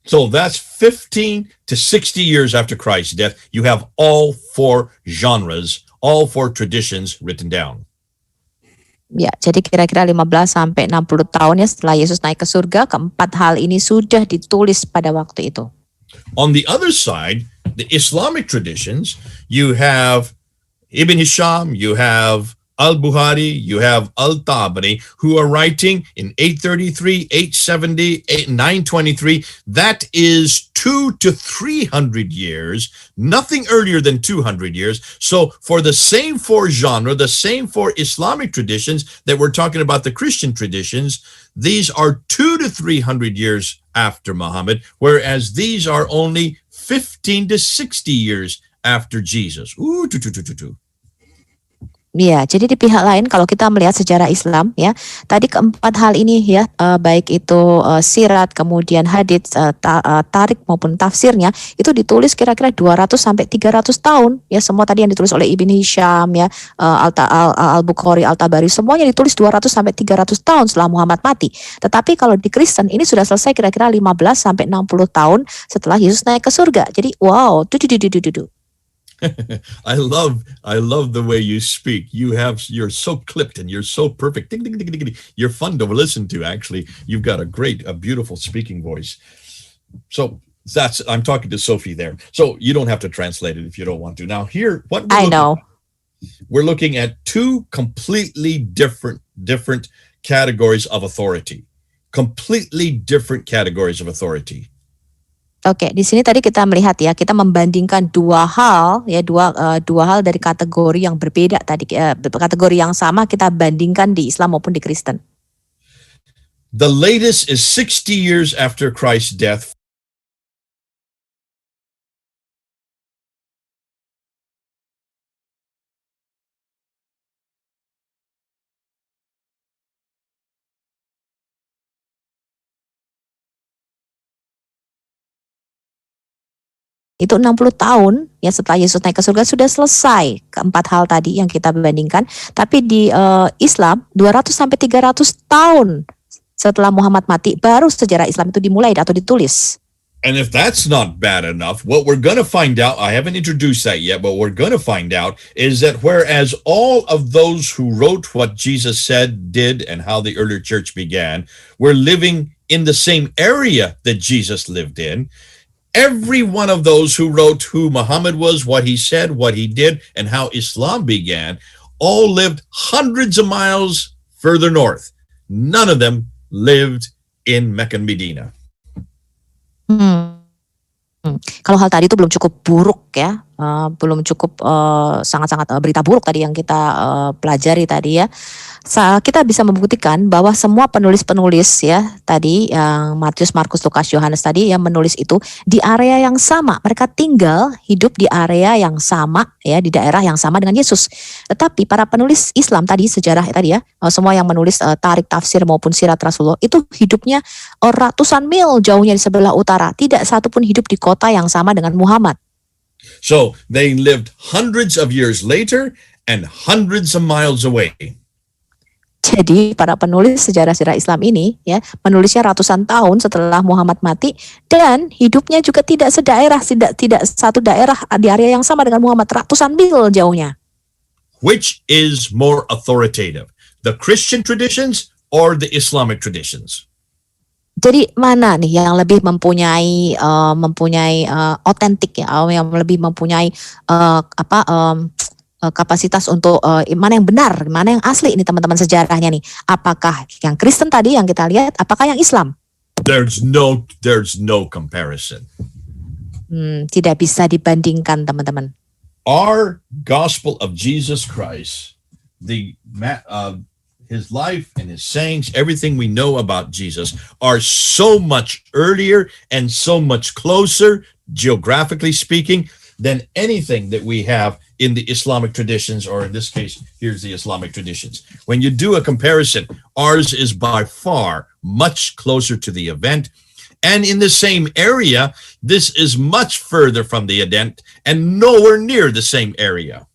So that's 15 to 60 years after Christ's death, you have all four genres, all four traditions written down. Ya, jadi kira-kira 15 sampai 60 tahun ya setelah Yesus naik ke surga, keempat hal ini sudah ditulis pada waktu itu. On the other side, the Islamic traditions, you have Ibn Hisham, you have Al-Bukhari, you have Al-Tabari, who are writing in 833, 870, 923. That is 200 to 300 years, nothing earlier than 200 years. So for the same four genre, the same four Islamic traditions that we're talking about, the Christian traditions, these are 200 to 300 years after Muhammad, whereas these are only 15 to 60 years after Jesus. Ooh, Ya, jadi di pihak lain kalau kita melihat sejarah Islam ya, tadi keempat hal ini ya, baik itu sirat, kemudian hadits, tarik maupun tafsirnya itu ditulis kira-kira 200 sampai 300 tahun ya, semua tadi yang ditulis oleh Ibn Hisham ya, Al-Bukhari, Al-Tabari, semuanya ditulis 200 sampai 300 tahun setelah Muhammad mati. Tetapi kalau di Kristen ini sudah selesai kira-kira 15 sampai 60 tahun setelah Yesus naik ke surga. Jadi wow, I love the way you speak. You're so clipped and you're so perfect. Ding, ding, ding, ding, ding. You're fun to listen to, actually. You've got a beautiful speaking voice. So I'm talking to Sophie there. So you don't have to translate it if you don't want to. Now here, we're looking at two completely different categories of authority. Completely different categories of authority. Oke, di sini tadi kita melihat ya, kita membandingkan dua hal ya, dua hal dari kategori yang berbeda tadi, kategori yang sama kita bandingkan di Islam maupun di Kristen. The latest is 60 years after Christ's death. itu 60 tahun ya setelah Yesus naik ke surga sudah selesai keempat hal tadi yang kita bandingkan. Tapi di Islam 200 sampai 300 tahun setelah Muhammad mati baru sejarah Islam itu dimulai atau ditulis. And if that's not bad enough, what we're going to find out, I haven't introduced that yet, but what we're going to find out is that whereas all of those who wrote what Jesus said, did, and how the early church began, were living in the same area that Jesus lived in, every one of those who wrote who Muhammad was, what he said, what he did, and how Islam began, all lived hundreds of miles further north. None of them lived in Mecca and Medina. Kalau hal tadi itu belum cukup buruk ya, belum cukup sangat-sangat berita buruk tadi yang kita pelajari tadi ya. Kita bisa membuktikan bahwa semua penulis-penulis ya tadi yang Matius, Markus, Lukas, Yohanes tadi yang menulis itu di area yang sama. Mereka tinggal hidup di area yang sama ya, di daerah yang sama dengan Yesus. Tetapi para penulis Islam tadi, sejarah tadi ya, semua yang menulis tarik tafsir maupun sirat Rasulullah itu hidupnya ratusan mil jauhnya di sebelah utara. Tidak satu pun hidup di kota yang sama dengan Muhammad. So they lived hundreds of years later and hundreds of miles away. Jadi para penulis sejarah-sejarah Islam ini ya menulisnya ratusan tahun setelah Muhammad mati dan hidupnya juga tidak sedaerah, tidak satu daerah di area yang sama dengan Muhammad, ratusan mil jauhnya. Which is more authoritative, the Christian traditions or the Islamic traditions? Jadi mana nih yang lebih mempunyai otentik ya, yang lebih mempunyai kapasitas untuk mana yang benar, mana yang asli ini teman-teman sejarahnya nih. Apakah yang Kristen tadi yang kita lihat, apakah yang Islam? There's no comparison. Tidak bisa dibandingkan teman-teman. Our gospel of Jesus Christ, his life and his sayings, everything we know about Jesus are so much earlier and so much closer, geographically speaking, than anything that we have in the Islamic traditions, or in this case, here's the Islamic traditions. When you do a comparison, ours is by far much closer to the event. And in the same area, this is much further from the event and nowhere near the same area.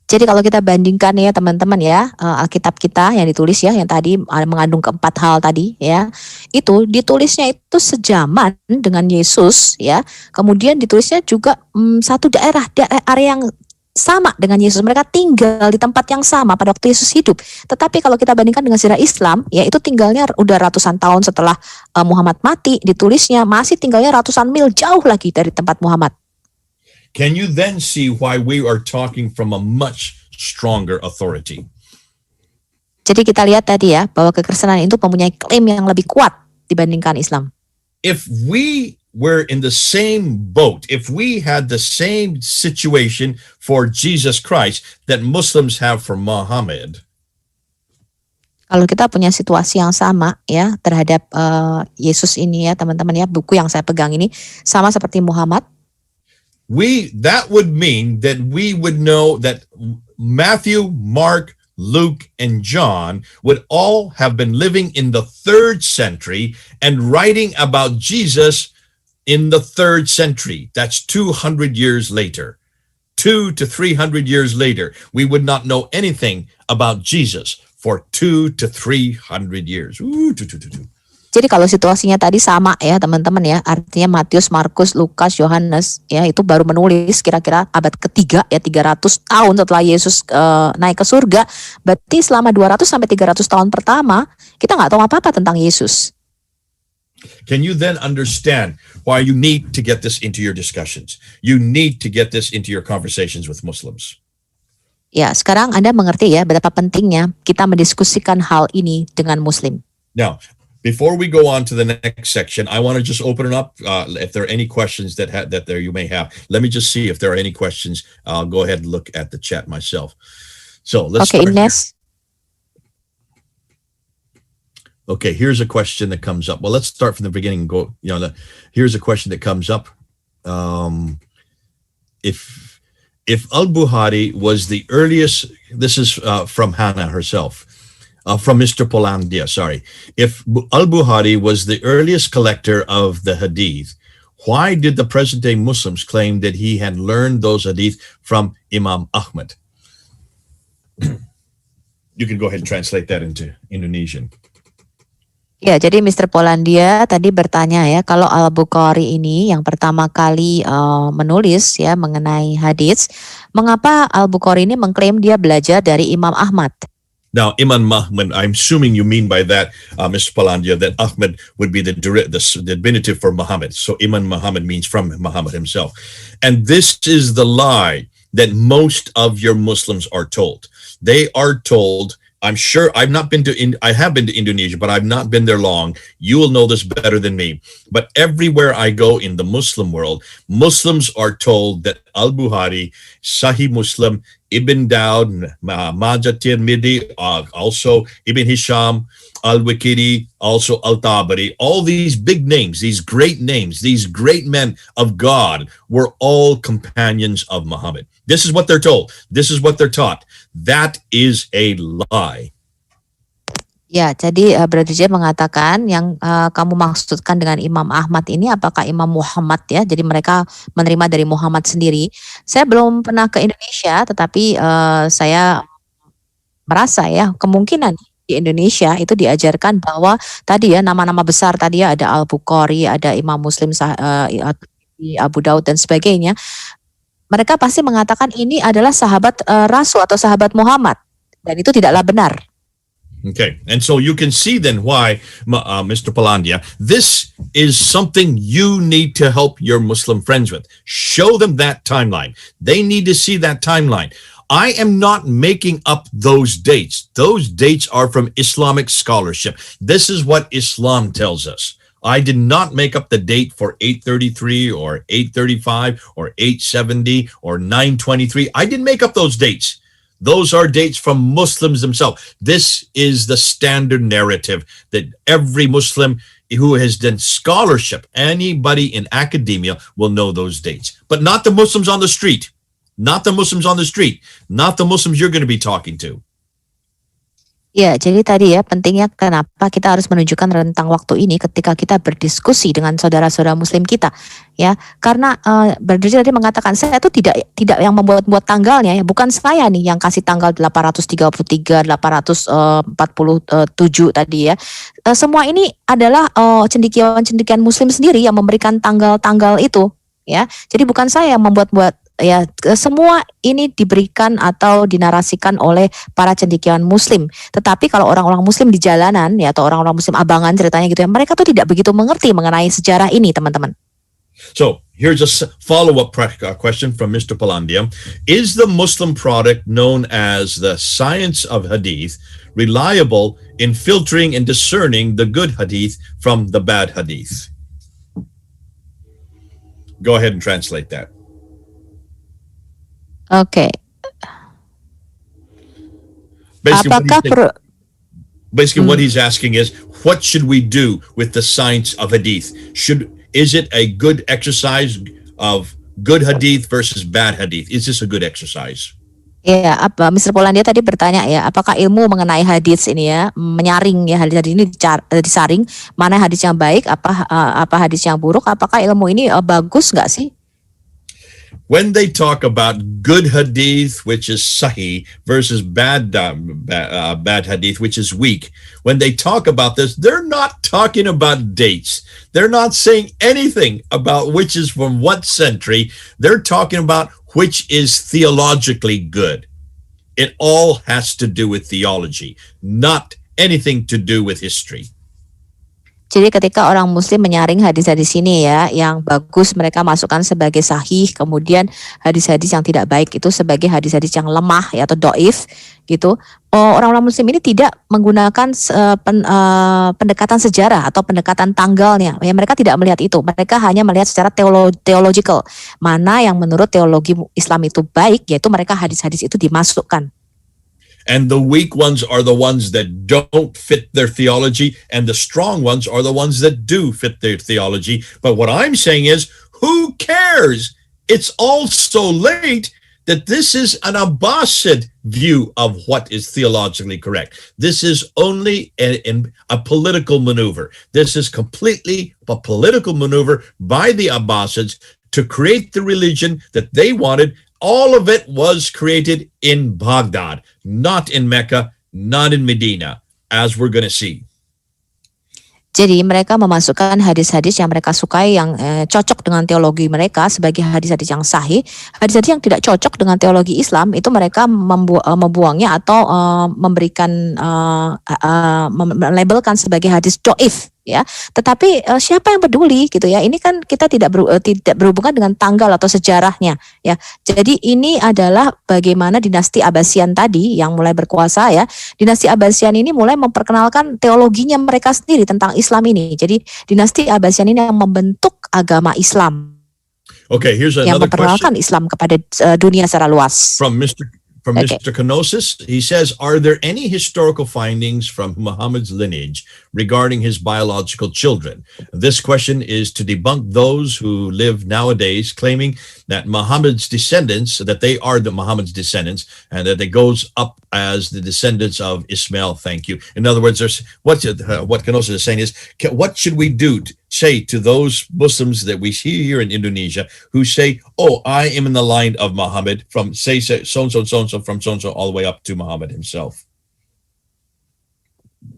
Jadi kalau kita bandingkan ya teman-teman ya, Alkitab kita yang ditulis ya, yang tadi mengandung keempat hal tadi ya, itu ditulisnya itu sejaman dengan Yesus ya, kemudian ditulisnya juga satu daerah area yang sama dengan Yesus, mereka tinggal di tempat yang sama pada waktu Yesus hidup. Tetapi kalau kita bandingkan dengan sejarah Islam, ya itu tinggalnya udah ratusan tahun setelah Muhammad mati, ditulisnya masih tinggalnya ratusan mil jauh lagi dari tempat Muhammad. Can you then see why we are talking from a much stronger authority? Jadi kita lihat tadi ya, bahwa kekristenan itu mempunyai klaim yang lebih kuat dibandingkan Islam. If we were in the same boat, if we had the same situation for Jesus Christ that Muslims have for Muhammad, kalau kita punya situasi yang sama ya terhadap Yesus ini ya teman-teman ya, buku yang saya pegang ini sama seperti Muhammad, that would mean that we would know that Matthew, Mark, Luke, and John would all have been living in the 3rd century and writing about Jesus in the 3rd century. That's 200 years later. 200 to 300 years later, we would not know anything about Jesus for 200 to 300 years. Jadi kalau situasinya tadi sama ya teman-teman ya, artinya Matius, Markus, Lukas, Yohanes ya itu baru menulis kira-kira abad ketiga ya, 300 tahun setelah Yesus naik ke surga. Berarti selama 200 sampai 300 tahun pertama kita nggak tahu apa-apa tentang Yesus. Can you then understand why you need to get this into your discussions? You need to get this into your conversations with Muslims. Ya, sekarang Anda mengerti ya betapa pentingnya kita mendiskusikan hal ini dengan Muslim. Now, before we go on to the next section, I want to just open it up. If there are any questions that you may have, let me just see if there are any questions. I'll go ahead and look at the chat myself. So let's start. Ines. Okay, here's a question that comes up. Well, let's start from the beginning and go. Here's a question that comes up. If Al-Bukhari was the earliest, this is from Hannah herself. From Mr. Polandia, sorry. If Al-Bukhari was the earliest collector of the hadith, Why did the present-day Muslims claim that he had learned those hadith from Imam Ahmad? You can go ahead and translate that into Indonesian. Ya, jadi Mr. Polandia tadi bertanya ya, kalau Al-Bukhari ini yang pertama kali menulis ya mengenai hadis, mengapa Al-Bukhari ini mengklaim dia belajar dari Imam Ahmad? Now, Imam Ahmad, I'm assuming you mean by that, Mr. Polandia, that Ahmad would be the diminutive for Muhammad. So Imam Muhammad means from Muhammad himself. And this is the lie that most of your Muslims are told. They are told, I'm sure I have been to Indonesia, but I've not been there long. You will know this better than me. But everywhere I go in the Muslim world, Muslims are told that Al-Bukhari, Sahih Muslim, Ibn Dawud, Majah Tirmidhi, also Ibn Hisham, Al-Waqidi, also Al-Tabari, all these big names, these great men of God were all companions of Muhammad. This is what they're told. This is what they're taught. That is a lie. Ya, jadi Brother J mengatakan yang kamu maksudkan dengan Imam Ahmad ini apakah Imam Muhammad ya? Jadi mereka menerima dari Muhammad sendiri. Saya belum pernah ke Indonesia, tetapi saya merasa ya kemungkinan di Indonesia itu diajarkan bahwa tadi ya nama-nama besar tadi ya ada Al-Bukhari, ada Imam Muslim, Abu Daud dan sebagainya. Mereka pasti mengatakan ini adalah sahabat Rasul atau sahabat Muhammad dan itu tidaklah benar. Okay, and so you can see then why, Mr. Polandia, this is something you need to help your Muslim friends with. Show them that timeline. They need to see that timeline. I am not making up those dates. Those dates are from Islamic scholarship. This is what Islam tells us. I did not make up the date for 833 or 835 or 870 or 923. I didn't make up those dates. Those are dates from Muslims themselves. This is the standard narrative that every Muslim who has done scholarship, anybody in academia will know those dates. But not the Muslims on the street. Not the Muslims on the street. Not the Muslims you're going to be talking to. Ya, jadi tadi ya pentingnya kenapa kita harus menunjukkan rentang waktu ini ketika kita berdiskusi dengan saudara-saudara Muslim kita, ya. Karena Brother tadi mengatakan saya itu tidak yang membuat tanggalnya, ya. Bukan saya nih yang kasih tanggal 833, 847 tadi ya. Semua ini adalah cendekiawan-cendekiawan Muslim sendiri yang memberikan tanggal-tanggal itu, ya. Jadi bukan saya yang membuat ya, semua ini diberikan atau dinarasikan oleh para cendekiawan Muslim. Tetapi kalau orang-orang Muslim di jalanan ya atau orang-orang Muslim abangan ceritanya gitu ya, mereka tuh tidak begitu mengerti mengenai sejarah ini, teman-teman. So here's a follow-up question from Mr. Polandia. Is the Muslim product known as the science of hadith reliable in filtering and discerning the good hadith from the bad hadith? Go ahead and translate that. Oke. Basically, what he's asking is, what should we do with the science of hadith? Is it a good exercise of good hadith versus bad hadith? Is this a good exercise? Ya, Mr. Polandia tadi bertanya ya, apakah ilmu mengenai hadis ini ya, menyaring ya hadis ini disaring, mana hadis yang baik, apa hadis yang buruk, apakah ilmu ini bagus nggak sih? When they talk about good hadith, which is sahih, versus bad hadith, which is weak, when they talk about this, they're not talking about dates. They're not saying anything about which is from what century. They're talking about which is theologically good. It all has to do with theology, not anything to do with history. Jadi ketika orang Muslim menyaring hadis-hadis ini ya, yang bagus mereka masukkan sebagai sahih, kemudian hadis-hadis yang tidak baik itu sebagai hadis-hadis yang lemah ya atau doif gitu. Orang-orang Muslim ini tidak menggunakan pendekatan sejarah atau pendekatan tanggalnya. Ya, mereka tidak melihat itu. Mereka hanya melihat secara theological. Mana yang menurut teologi Islam itu baik, yaitu mereka hadis-hadis itu dimasukkan. And the weak ones are the ones that don't fit their theology, and the strong ones are the ones that do fit their theology. But what I'm saying is, who cares? It's all so late that this is an Abbasid view of what is theologically correct. This is only a political maneuver. This is completely a political maneuver by the Abbasids to create the religion that they wanted. All of it was created in Baghdad, not in Mecca, not in Medina, as we're going to see. Jadi mereka memasukkan hadis-hadis yang mereka sukai, yang cocok dengan teologi mereka sebagai hadis-hadis yang sahih. Hadis-hadis yang tidak cocok dengan teologi Islam itu mereka membuangnya atau memberikan melabelkan sebagai hadis doif, ya. Tetapi siapa yang peduli gitu ya? Ini kan kita tidak berhubungan dengan tanggal atau sejarahnya, ya. Jadi ini adalah bagaimana dinasti Abbasian tadi yang mulai berkuasa, ya. Dinasti Abbasian ini mulai memperkenalkan teologinya mereka sendiri tentang Islam ini. Jadi dinasti Abbasian ini yang membentuk agama Islam. Okay, here's yang another memperkenalkan question Islam kepada dunia secara luas. from Mr. Kenosis. He says, are there any historical findings from Muhammad's lineage regarding his biological children? This question is to debunk those who live nowadays claiming that Muhammad's descendants, that they are the Muhammad's descendants, and that it goes up as the descendants of Ismail. Thank you. In other words, what Kenosis is saying is, what should we do say to those Muslims that we see here in Indonesia who say, oh, I am in the line of Muhammad from say so-and-so, from so-and-so all the way up to Muhammad himself?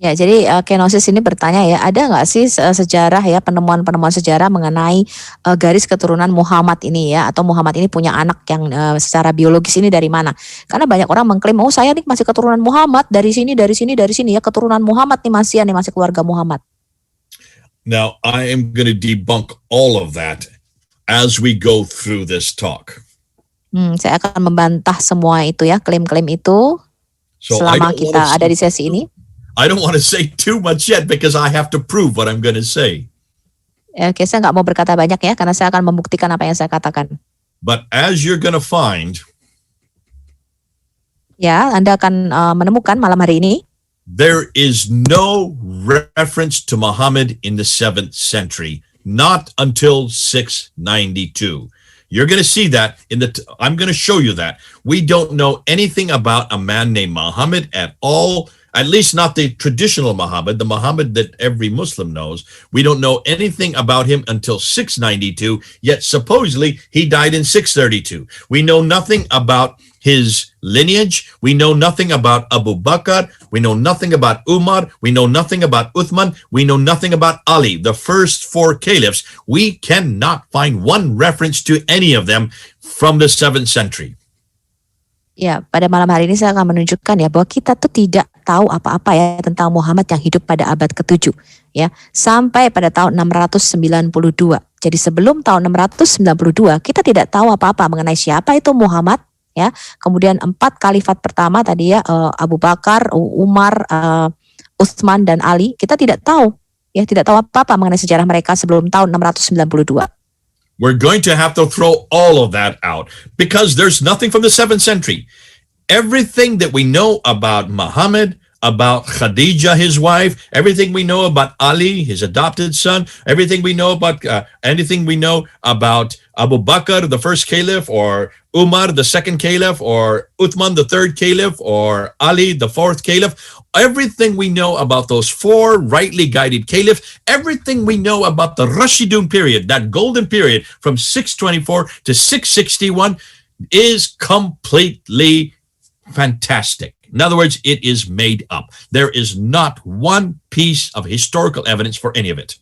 Ya, jadi Kenosis ini bertanya, ya, ada nggak sih sejarah, ya, penemuan-penemuan sejarah mengenai garis keturunan Muhammad ini, ya, atau Muhammad ini punya anak yang secara biologis ini dari mana? Karena banyak orang mengklaim, oh saya nih masih keturunan Muhammad dari sini, ya, keturunan Muhammad nih masih keluarga Muhammad. Now, I am going to debunk all of that as we go through this talk. Saya akan membantah semua itu, ya, klaim-klaim itu selama kita ada di sesi ini. I don't want to say too much yet because I have to prove what I'm going to say. Oke, saya nggak mau berkata banyak, ya, karena saya akan membuktikan apa yang saya katakan. But as you're going to find, ya, Anda akan menemukan malam hari ini, there is no reference to Muhammad in the 7th century, not until 692. You're going to see that I'm going to show you that. We don't know anything about a man named Muhammad at all, at least not the traditional Muhammad, the Muhammad that every Muslim knows. We don't know anything about him until 692, yet supposedly he died in 632. We know nothing about his lineage. We know nothing about Abu Bakr. We know nothing about Umar. We know nothing about Uthman. We know nothing about Ali, the first 4 caliphs. We cannot find one reference to any of them from the 7th century. Ya, pada malam hari ini saya akan menunjukkan, ya, bahwa kita tuh tidak tahu apa-apa, ya, tentang Muhammad yang hidup pada abad ke-7, ya, sampai pada tahun 692. Jadi sebelum tahun 692 kita tidak tahu apa-apa mengenai siapa itu Muhammad, ya. Kemudian 4 khalifat pertama tadi, ya, Abu Bakar, Umar, Utsman dan Ali, kita tidak tahu, ya, tidak tahu apa-apa mengenai sejarah mereka sebelum tahun 692. We're going to have to throw all of that out because there's nothing from the 7th century. Everything that we know about Muhammad, about Khadija, his wife, everything we know about Ali, his adopted son, everything we know about anything we know about Abu Bakr, the first caliph, or Umar, the second caliph, or Uthman, the third caliph, or Ali, the 4th caliph, everything we know about those 4 rightly guided caliphs, everything we know about the Rashidun period, that golden period from 624 to 661 is completely fantastic. In other words, it is made up. There is not one piece of historical evidence for any of it.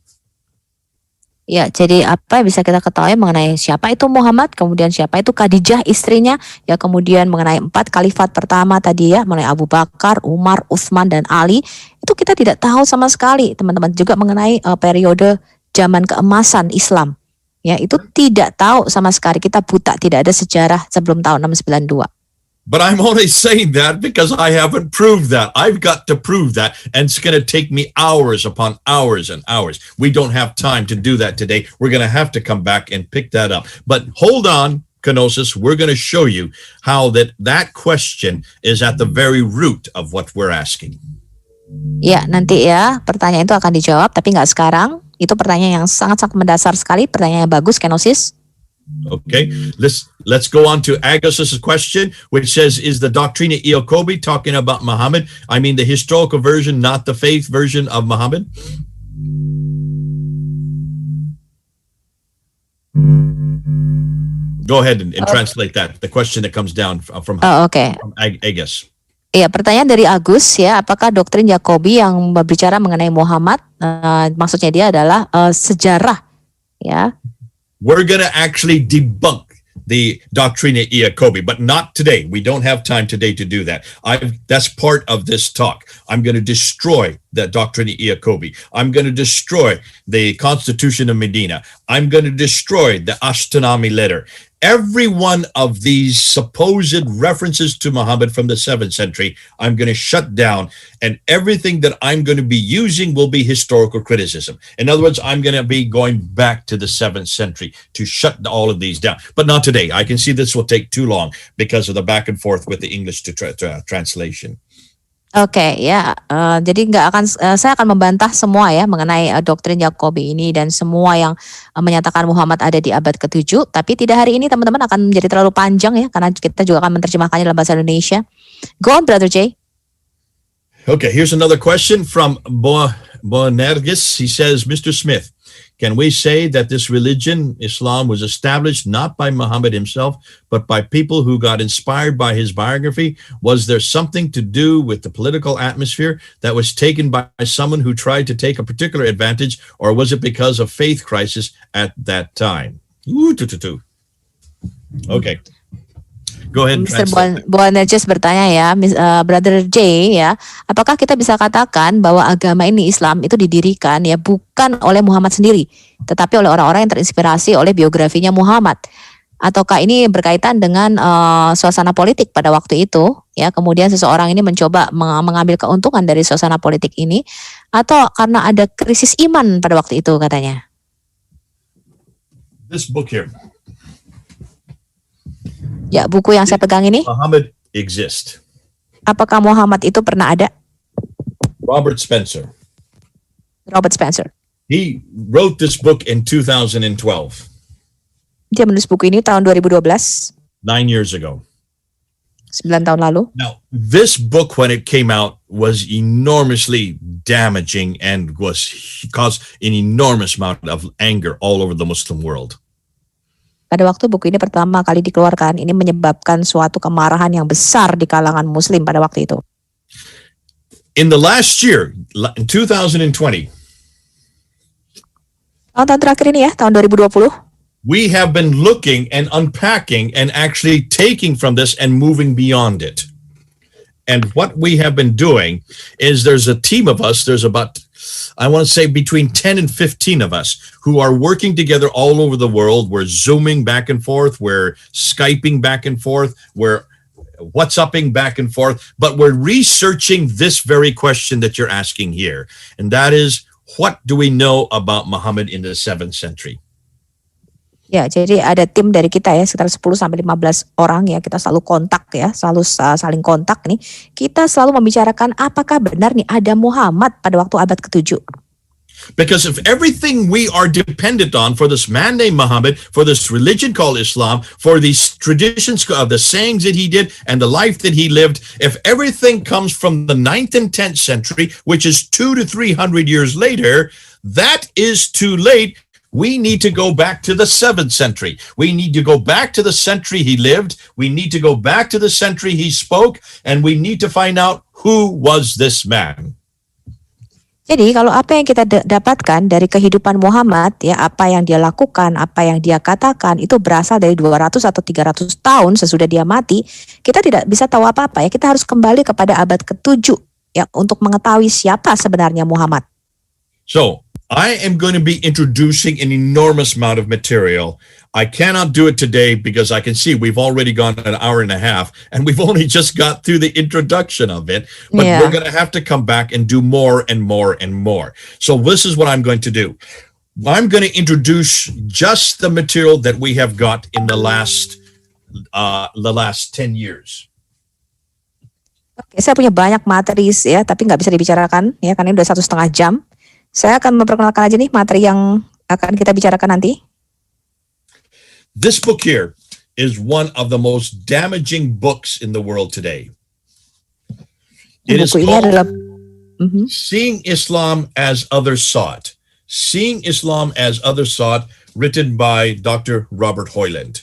Ya, jadi apa yang bisa kita ketahui mengenai siapa itu Muhammad, kemudian siapa itu Khadijah istrinya, ya, kemudian mengenai 4 khalifat pertama tadi, ya, mengenai Abu Bakar, Umar, Utsman dan Ali, itu kita tidak tahu sama sekali, teman-teman. Juga mengenai periode zaman keemasan Islam, ya, itu tidak tahu sama sekali. Kita buta, tidak ada sejarah sebelum tahun 692. But I'm only saying that because I haven't proved that. I've got to prove that, and it's going to take me hours upon hours and hours. We don't have time to do that today. We're going to have to come back and pick that up. But hold on, Kenosis, we're going to show you how that question is at the very root of what we're asking. Ya, nanti, ya, pertanyaan itu akan dijawab, tapi nggak sekarang. Itu pertanyaan yang sangat-sangat mendasar sekali, pertanyaan yang bagus, Kenosis. Okay, let's go on to Agus's question, which says, "Is the Doctrina Iacobi talking about Muhammad? I mean, the historical version, not the faith version of Muhammad." Go ahead and translate that. The question that comes down from Oke. from Agus. Iya, pertanyaan dari Agus ya, apakah doktrin Yakobi yang berbicara mengenai Muhammad, maksudnya dia adalah sejarah, ya? We're going to actually debunk the Doctrina Iacobi, but not today. We don't have time today to do that. That's part of this talk. I'm going to destroy the Doctrina Iacobi. I'm going to destroy the Constitution of Medina. I'm going to destroy the Ashtenami letter. Every one of these supposed references to Muhammad from the 7th century, I'm going to shut down, and everything that I'm going to be using will be historical criticism. In other words, I'm going to be going back to the 7th century to shut all of these down. But not today. I can see this will take too long because of the back and forth with the English to translation. Oke, ya, jadi saya akan membantah semua ya mengenai doktrin Yakobi ini dan semua yang menyatakan Muhammad ada di abad ke-7. Tapi tidak hari ini, teman-teman, akan menjadi terlalu panjang ya, karena kita juga akan menerjemahkannya dalam bahasa Indonesia. Go on, Brother Jay. Okay, here's another question from Boanergis. He says, "Mr. Smith, can we say that this religion, Islam, was established not by Muhammad himself, but by people who got inspired by his biography? Was there something to do with the political atmosphere that was taken by someone who tried to take a particular advantage, or was it because of faith crisis at that time?" Okay. Go ahead. Mr. Boanerges bertanya ya, Brother J ya, apakah kita bisa katakan bahwa agama ini, Islam, itu didirikan ya bukan oleh Muhammad sendiri, tetapi oleh orang-orang yang terinspirasi oleh biografinya Muhammad? Ataukah ini berkaitan dengan suasana politik pada waktu itu ya, kemudian seseorang ini mencoba mengambil keuntungan dari suasana politik ini, atau karena ada krisis iman pada waktu itu katanya? This book here. Ya, buku yang saya pegang ini. Muhammad exist. Apakah Muhammad itu pernah ada? Robert Spencer. Robert Spencer. He wrote this book in 2012. Dia menulis buku ini tahun 2012. 9 years ago. 9 tahun lalu. Now, this book, when it came out, was enormously damaging and caused an enormous amount of anger all over the Muslim world. Pada waktu buku ini pertama kali dikeluarkan, ini menyebabkan suatu kemarahan yang besar di kalangan Muslim pada waktu itu. In the last year, in 2020, tahun terakhir ini ya, tahun 2020, we have been looking and unpacking and actually taking from this and moving beyond it. And what we have been doing is there's a team of us, there's about, I want to say between 10 and 15 of us who are working together all over the world. We're Zooming back and forth. We're Skyping back and forth. We're WhatsApping back and forth. But we're researching this very question that you're asking here. And that is, what do we know about Muhammad in the 7th century? Ya, jadi ada tim dari kita ya, sekitar 10-15 orang ya, kita selalu kontak ya, selalu saling kontak nih. Kita selalu membicarakan apakah benar nih ada Muhammad pada waktu abad ke-7. Because if everything we are dependent on for this man named Muhammad, for this religion called Islam, for these traditions of the sayings that he did and the life that he lived, if everything comes from the 9th and 10th century, which is 200 to 300 years later, that is too late. We need to go back to the 7th century. We need to go back to the century he lived. We need to go back to the century he spoke. And we need to find out who was this man. Jadi kalau apa yang kita dapatkan dari kehidupan Muhammad, ya, apa yang dia lakukan, apa yang dia katakan, itu berasal dari 200 atau 300 tahun sesudah dia mati, kita tidak bisa tahu apa-apa ya. Kita harus kembali kepada abad ke-7 ya, untuk mengetahui siapa sebenarnya Muhammad. So, I am going to be introducing an enormous amount of material. I cannot do it today because I can see we've already gone an hour and a half and we've only just got through the introduction of it. But we're going to have to come back and do more and more and more. So this is what I'm going to do. I'm going to introduce just the material that we have got in the last 10 years. Oke, saya punya banyak materi ya, tapi nggak bisa dibicarakan ya, karena ini udah 1,5 jam. Saya akan memperkenalkan aja nih materi yang akan kita bicarakan nanti. This book here is one of the most damaging books in the world today. It is Buku ini called adalah Seeing Islam as Others Saw It. Seeing Islam as Others Saw It, written by Dr. Robert Hoyland.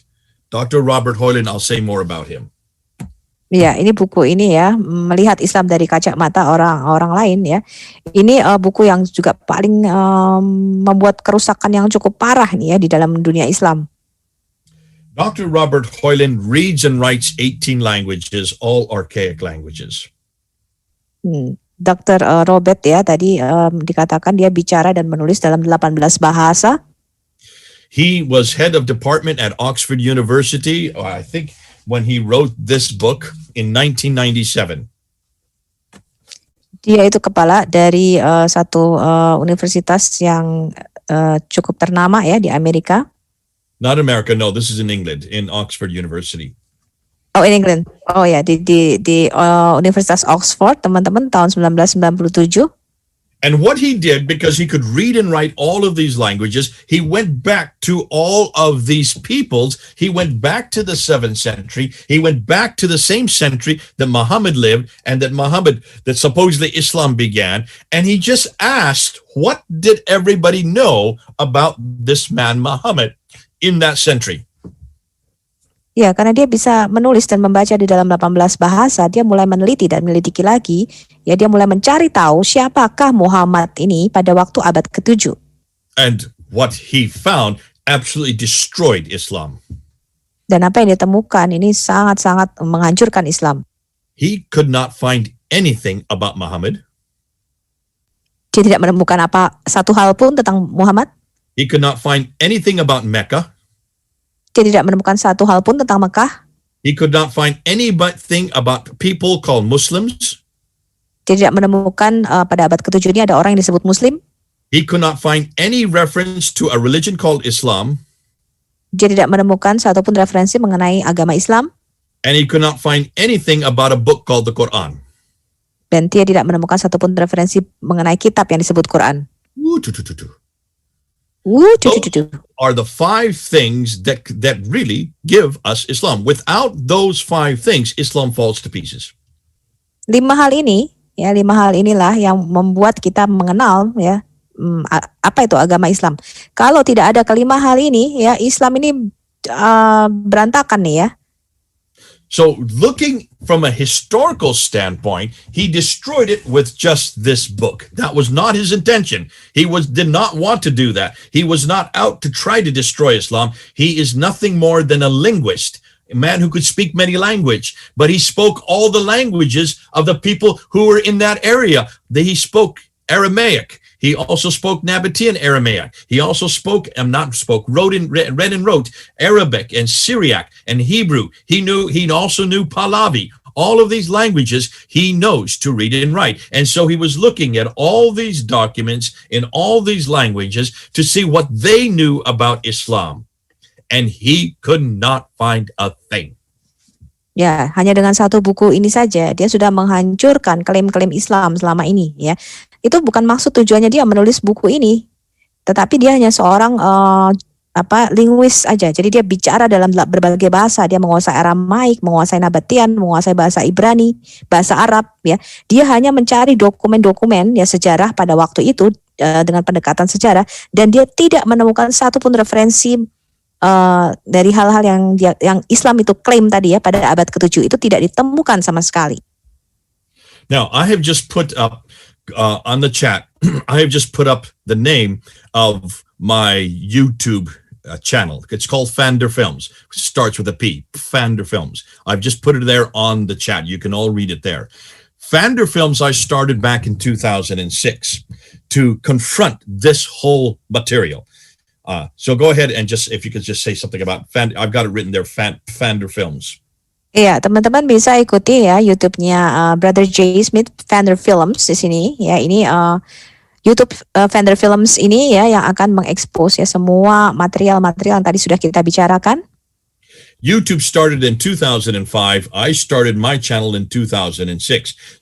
Dr. Robert Hoyland, I'll say more about him. Ya, ini buku ini ya, melihat Islam dari kacamata orang lain ya. Ini buku yang juga paling membuat kerusakan yang cukup parah nih ya di dalam dunia Islam. Dr. Robert Hoyland reads and writes 18 languages, all archaic languages. Dr. Robert ya tadi dikatakan dia bicara dan menulis dalam 18 bahasa. He was head of department at Oxford University, I think, when he wrote this book in 1997. Dia itu kepala dari satu universitas yang cukup ternama ya di Amerika. Not America, no, this is in England, in Oxford University. Oh, in England. Oh ya, di Universitas Oxford, teman-teman, tahun 1997. And what he did, because he could read and write all of these languages, he went back to all of these peoples. He went back to the 7th century. He went back to the same century that Muhammad lived and that supposedly Islam began. And he just asked, what did everybody know about this man Muhammad in that century? Ya, karena dia bisa menulis dan membaca di dalam 18 bahasa, dia mulai meneliti dan menyelidiki lagi. Ya, dia mulai mencari tahu siapakah Muhammad ini pada waktu abad ke-7. And what he found absolutely destroyed Islam. Dan apa yang dia temukan ini sangat-sangat menghancurkan Islam. He could not find anything about Muhammad. Dia tidak menemukan satu hal pun tentang Muhammad. He could not find anything about Mecca. Dia tidak menemukan satu hal pun tentang Mekah. He could not find anything about people called Muslims. Dia tidak menemukan pada abad ke-7 ini ada orang yang disebut Muslim. He could not find any reference to a religion called Islam. Dia tidak menemukan satupun referensi mengenai agama Islam. And he could not find anything about a book called the Quran. Dan dia tidak menemukan satupun referensi mengenai kitab yang disebut Quran. Those are the 5 things that really give us Islam. Without those 5 things, Islam falls to pieces. 5 hal inilah yang membuat kita mengenal ya apa itu agama Islam. Kalau tidak ada kelima hal ini ya, Islam ini berantakan nih ya. So looking from a historical standpoint, he destroyed it with just this book. That was not his intention. He did not want to do that. He was not out to try to destroy Islam. He is nothing more than a linguist, a man who could speak many languages, but he spoke all the languages of the people who were in that area. He spoke Aramaic. He also spoke Nabatean Aramaic. He also read and wrote Arabic and Syriac and Hebrew. He also knew Pahlavi. All of these languages he knows to read and write. And so he was looking at all these documents in all these languages to see what they knew about Islam. And he could not find a thing. Ya, hanya dengan satu buku ini saja dia sudah menghancurkan klaim-klaim Islam selama ini ya. Itu bukan maksud tujuannya dia menulis buku ini. Tetapi dia hanya seorang linguis aja. Jadi dia bicara dalam berbagai bahasa. Dia menguasai Aramaik, menguasai Nabatean, menguasai bahasa Ibrani, bahasa Arab ya. Dia hanya mencari dokumen-dokumen ya sejarah pada waktu itu dengan pendekatan sejarah, dan dia tidak menemukan satupun referensi dari hal-hal yang Islam itu klaim tadi ya pada abad ke-7 itu tidak ditemukan sama sekali. Now, I have just put up on the chat, I have just put up the name of my YouTube channel. It's called Fander Films. It starts with a P, Fander Films. I've just put it there on the chat. You can all read it there. Fander Films I started back in 2006 to confront this whole material. So go ahead and if you could just say something about Fander. I've got it written there, Fander Films. Iya, teman-teman bisa ikuti ya YouTube-nya Brother J. Smith, Fander Films di sini. Ya, ini YouTube Fander Films ini ya yang akan mengekspos ya semua material-material yang tadi sudah kita bicarakan. YouTube started in 2005. I started my channel in 2006.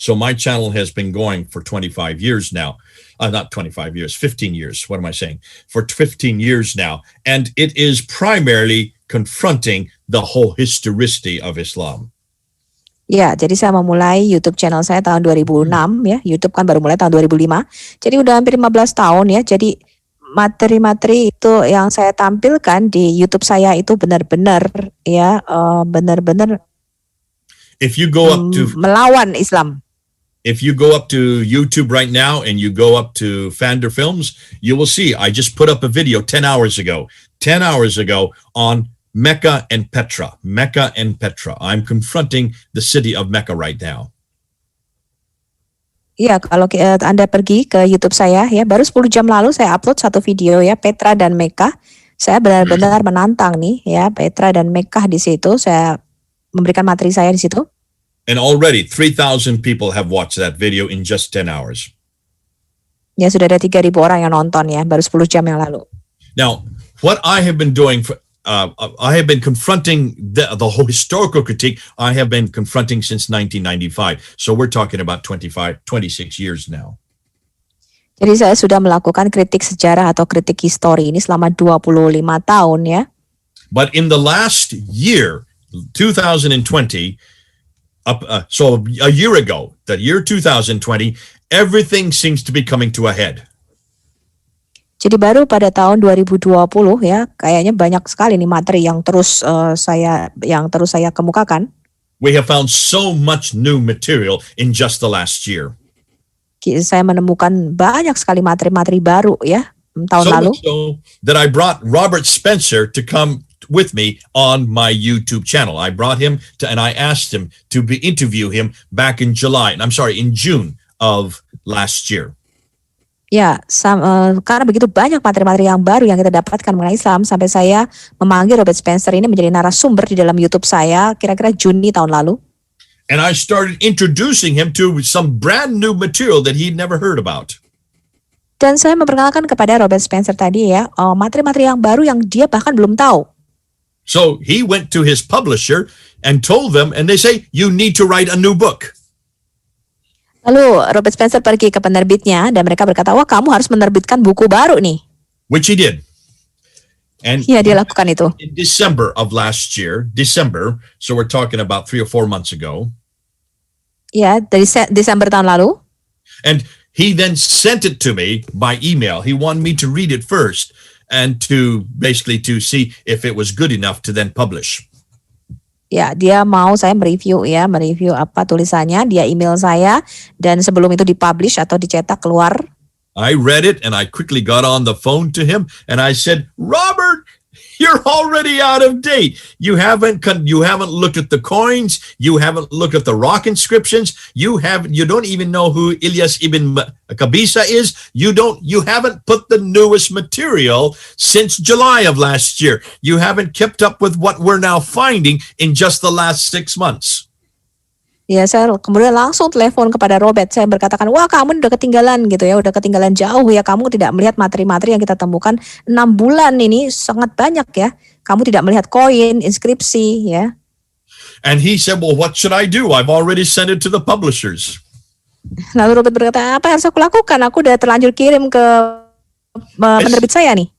So my channel has been going for 25 years now. Not 25 years, 15 years. What am I saying? For 15 years now. And it is primarily confronting the whole historicity of Islam. Ya, jadi saya memulai YouTube channel saya tahun 2006 ya. YouTube kan baru mulai tahun 2005. Jadi udah hampir 15 tahun ya. Jadi materi-materi itu yang saya tampilkan di YouTube saya itu benar-benar ya benar-benar If you go up to melawan Islam. If you go up to YouTube right now and you go up to Fander Films, you will see I just put up a video 10 hours ago on Mecca and Petra. Mecca and Petra. I'm confronting the city of Mecca right now. Iya, kalau Anda pergi ke YouTube saya ya, baru 10 jam lalu saya upload satu video ya, Petra dan Mekah. Saya benar-benar menantang nih ya, Petra dan Mekah di situ. Saya memberikan materi saya di situ. And already 3,000 people have watched that video in just 10 hours. Ya, sudah ada 3.000 orang yang nonton ya, baru 10 jam yang lalu. Now, what I have been doing I have been confronting the whole historical critique. I have been confronting since 1995. So we're talking about 26 years now. Jadi saya sudah melakukan kritik sejarah atau kritik histori ini selama 25 tahun ya. But in the last year, 2020, so a year ago, that year 2020, everything seems to be coming to a head. Jadi baru pada tahun 2020 ya, kayaknya banyak sekali nih materi yang terus saya kemukakan. We have found so much new material in just the last year. Saya menemukan banyak sekali materi-materi baru ya tahun lalu. So that I brought Robert Spencer to come with me on my YouTube channel. I brought him and I asked him to interview him back in June of last year. Ya, karena begitu banyak materi-materi yang baru yang kita dapatkan mengenai Islam, sampai saya memanggil Robert Spencer ini menjadi narasumber di dalam YouTube saya kira-kira Juni tahun lalu. And I started introducing him to some brand new material that he'd never heard about. Dan saya memperkenalkan kepada Robert Spencer tadi ya, materi-materi yang baru yang dia bahkan belum tahu. So he went to his publisher and told them, and they say, you need to write a new book. Lalu Robert Spencer pergi ke penerbitnya dan mereka berkata, wah kamu harus menerbitkan buku baru nih. Which he did. And ya, dia lakukan itu. In December of last year, so we're talking about 3 or 4 months ago. Ya, dari Desember tahun lalu. And he then sent it to me by email. He wanted me to read it first and to see if it was good enough to then publish. Ya, dia mau saya mereview apa tulisannya, dia email saya dan sebelum itu dipublish atau dicetak keluar. I read it and I quickly got on the phone to him and I said, "Robert, you're already out of date. You haven't looked at the coins, you haven't looked at the rock inscriptions, you don't even know who Ilyas ibn Qabisa is. You haven't put the newest material since July of last year. You haven't kept up with what we're now finding in just the last 6 months." Ya, saya kemudian langsung telepon kepada Robert. Saya berkatakan, wah kamu udah ketinggalan gitu ya, udah ketinggalan jauh ya. Kamu tidak melihat materi-materi yang kita temukan 6 bulan ini sangat banyak ya. Kamu tidak melihat koin, inskripsi ya. And he said, well, what should I do? I've already sent it to the publishers. Lalu Robert berkata, apa yang harus aku lakukan? Aku udah terlanjur kirim ke penerbit saya nih.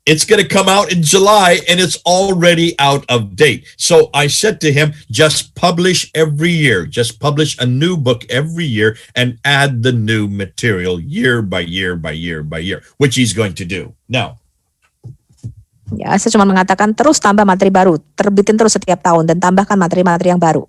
It's going to come out in July and it's already out of date. So I said to him, just publish every year. Just publish a new book every year and add the new material year by year by year by year, which he's going to do. Now, ya, saya cuma mengatakan terus tambah materi baru, terbitin terus setiap tahun dan tambahkan materi-materi yang baru.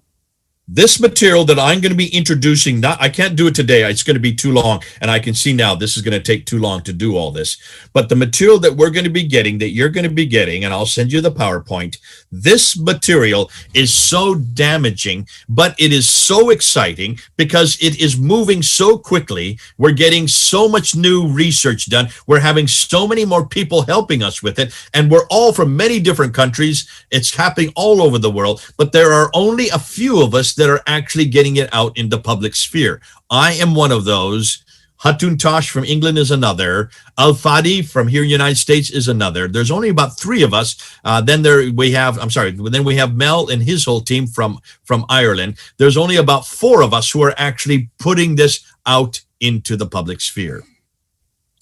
This material that I'm going to be introducing, I can't do it today. It's going to be too long. And I can see now this is going to take too long to do all this. But the material that we're going to be getting, that you're going to be getting, and I'll send you the PowerPoint, this material is so damaging, but it is so exciting because it is moving so quickly. We're getting so much new research done. We're having so many more people helping us with it. And we're all from many different countries. It's happening all over the world. But there are only a few of us that are actually getting it out in the public sphere. I am one of those. Hatun Tosh from England is another. Al Fadi from here in the United States is another. There's only about 3 of us. Then we have Mel and his whole team from Ireland. There's only about 4 of us who are actually putting this out into the public sphere.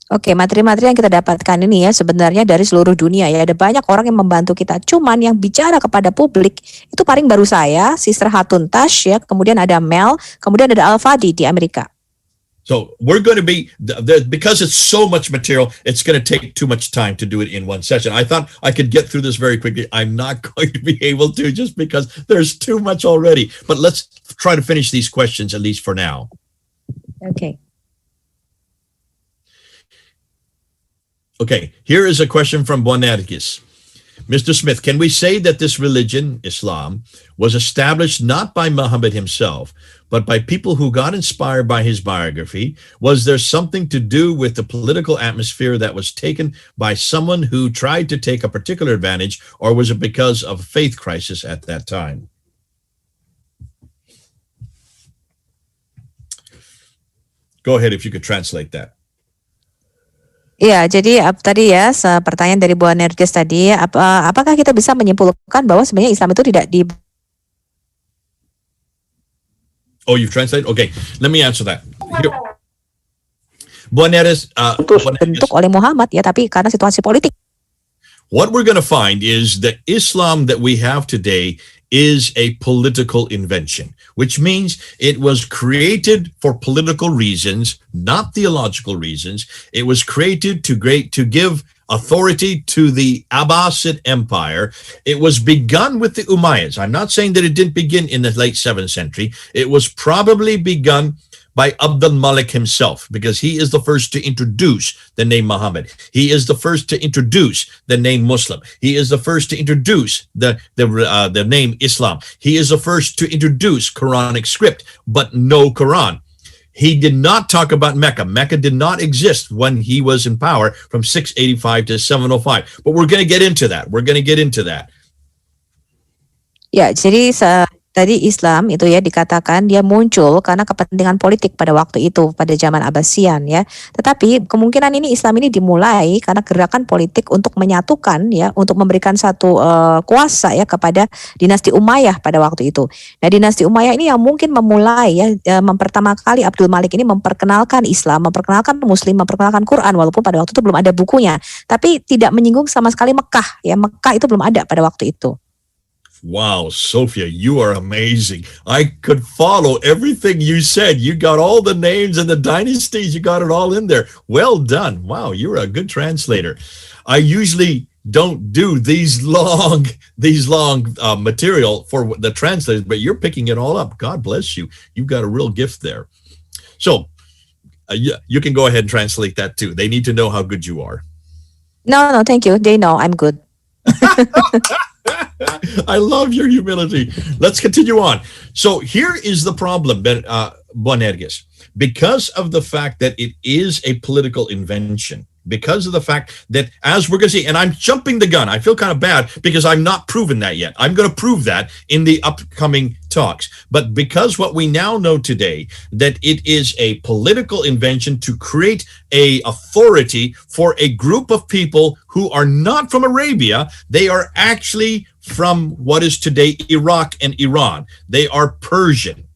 Oke, materi-materi yang kita dapatkan ini ya sebenarnya dari seluruh dunia ya. Ada banyak orang yang membantu kita. Cuman yang bicara kepada publik itu paling baru saya, Sister Hatun Tash ya, kemudian ada Mel, kemudian ada Al-Fadi di Amerika. So we're going to be, because it's so much material, it's going to take too much time to do it in one session. I thought I could get through this very quickly. I'm not going to be able to just because there's too much already. But let's try to finish these questions at least for now. Okay. Okay, here is a question from Bonergis. Mr. Smith, can we say that this religion, Islam, was established not by Muhammad himself, but by people who got inspired by his biography? Was there something to do with the political atmosphere that was taken by someone who tried to take a particular advantage, or was it because of a faith crisis at that time? Go ahead if you could translate that. Iya, jadi tadi ya pertanyaan dari Bu Nergis tadi, apakah kita bisa menyimpulkan bahwa sebenarnya Islam itu tidak di Oh, you've translated? Okay, let me answer that. Here. Bu Nergis, bentuk oleh Muhammad ya, tapi karena situasi politik. What we're going to find is that Islam that we have today is a political invention, which means it was created for political reasons, not theological reasons. It was created to give authority to the Abbasid Empire. It was begun with the Umayyads. I'm not saying that it didn't begin in the late 7th century. It was probably begun by Abdul Malik himself, because he is the first to introduce the name Muhammad. He is the first to introduce the name Muslim. He is the first to introduce the name Islam. He is the first to introduce Quranic script, but no Quran. He did not talk about Mecca. Mecca did not exist when he was in power from 685 to 705. But we're going to get into that. We're going to get into that. Ya, jadi tadi Islam itu ya dikatakan dia muncul karena kepentingan politik pada waktu itu, pada zaman Abbasian ya. Tetapi kemungkinan ini Islam ini dimulai karena gerakan politik untuk menyatukan ya, untuk memberikan satu kuasa ya kepada dinasti Umayyah pada waktu itu. Nah, dinasti Umayyah ini yang mungkin memulai ya, pertama kali Abdul Malik ini memperkenalkan Islam, memperkenalkan Muslim, memperkenalkan Quran, walaupun pada waktu itu belum ada bukunya. Tapi tidak menyinggung sama sekali Mekah ya, Mekah itu belum ada pada waktu itu. Wow, Sophia, you are amazing. I could follow everything you said. You got all the names and the dynasties. You got it all in there. Well done. Wow, you're a good translator. I usually don't do these long material for the translators, but you're picking it all up. God bless you. You've got a real gift there. So you can go ahead and translate that too. They need to know how good you are. No, thank you. They know I'm good. I love your humility. Let's continue on. So here is the problem, Bonergis. Because of the fact that it is a political invention, because of the fact that, as we're going to see, and I'm jumping the gun, I feel kind of bad because I'm not proven that yet. I'm going to prove that in the upcoming talks. But because what we now know today, that it is a political invention to create a authority for a group of people who are not from Arabia, they are actually from what is today Iraq and Iran. They are Persian.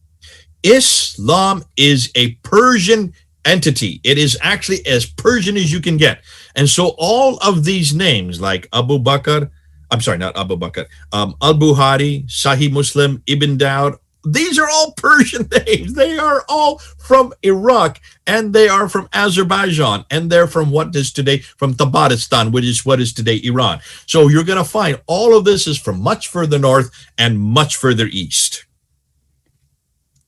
Islam is a Persian entity. It is actually as Persian as you can get. And so all of these names like Abu Bakr, I'm sorry, not Abu Bakr, Al-Bukhari, Sahih Muslim, Ibn Dawud, these are all Persian names. They are all from Iraq, and they are from Azerbaijan, and they're from what is today, from Tabaristan, which is what is today Iran. So you're going to find all of this is from much further north and much further east.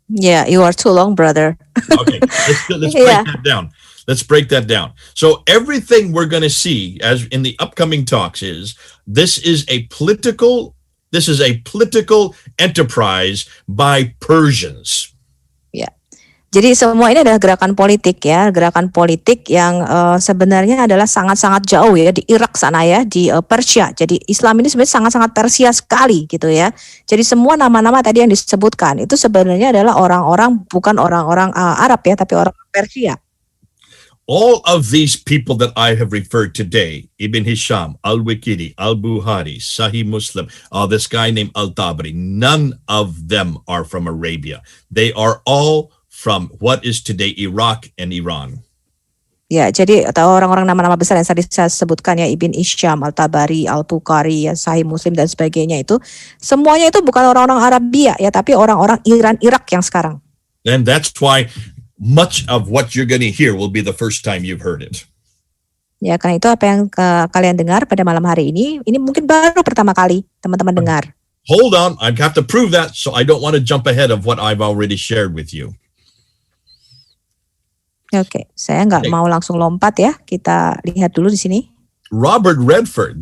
Yeah, you are too long, brother. Okay, let's break that down. Let's break that down. So everything we're going to see as in the upcoming talks is this is a political enterprise by Persians. Ya. Jadi semua ini adalah gerakan politik ya, gerakan politik yang sebenarnya adalah sangat-sangat jauh ya di Irak sana ya, di Persia. Jadi Islam ini sebenarnya sangat-sangat Persia sekali gitu ya. Jadi semua nama-nama tadi yang disebutkan itu sebenarnya adalah orang-orang, bukan orang-orang Arab ya, tapi orang Persia. All of these people that I have referred today, Ibn Hisham, Al-Waqidi, Al-Bukhari, Sahih Muslim, this guy named Al-Tabari, none of them are from Arabia. They are all from what is today Iraq and Iran. Ya, jadi atau orang-orang nama-nama besar yang tadi saya sebutkan ya, Ibn Isyam, Al-Tabari, Al-Bukhari, ya, Sahih Muslim dan sebagainya itu semuanya itu bukan orang-orang Arabia ya, tapi orang-orang Iran, Irak yang sekarang. And that's why much of what you're going to hear will be the first time you've heard it. Ya, karena itu apa yang kalian dengar pada malam hari ini mungkin baru pertama kali teman-teman dengar. Hold on, I have to prove that, so I don't want to jump ahead of what I've already shared with you. Oke, saya nggak mau langsung lompat ya. Kita lihat dulu di sini. Robert Redford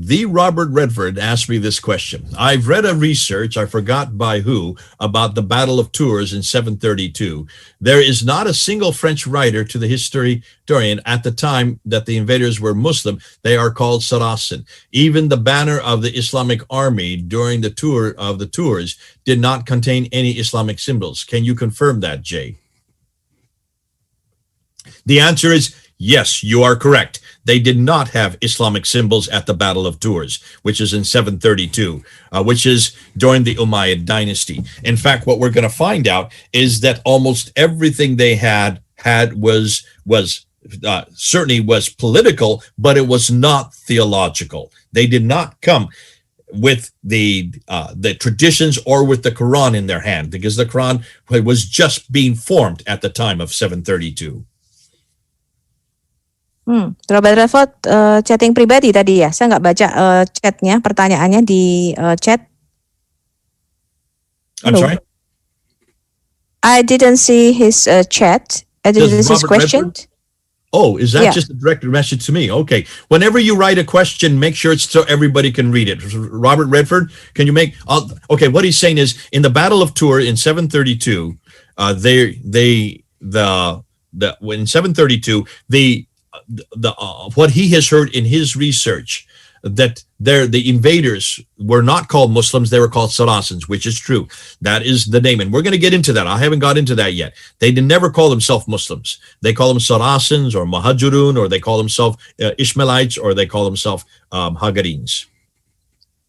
asked me this question. I've read a research, I forgot by who, about the Battle of Tours in 732. There is not a single French writer to the historian at the time that the invaders were Muslim. They are called Saracen. Even the banner of the Islamic army during the tour of the Tours did not contain any Islamic symbols. Can you confirm that, Jay? The answer is yes, you are correct. They did not have Islamic symbols at the Battle of Tours, which is in 732, which is during the Umayyad dynasty. In fact, what we're going to find out is that almost everything they had was certainly was political, but it was not theological. They did not come with the traditions or with the Quran in their hand, because the Quran was just being formed at the time of 732. Robert Redford chatting pribadi tadi ya. Saya nggak baca chatnya, pertanyaannya di chat. I'm sorry? I didn't see his chat. I didn't see his question. Oh, is that just a direct message to me? Okay. Whenever you write a question, make sure it's so everybody can read it. Robert Redford, can you make? Okay, what he's saying is in the Battle of Tours in 732, in 732 what he has heard in his research, that the invaders were not called Muslims, they were called Saracens, which is true. That is the name, and we're going to get into that. I haven't got into that yet. They never call themselves Muslims. They call them Saracens or Muhajirun, or they call themselves Ishmaelites, or they call themselves Hagarins.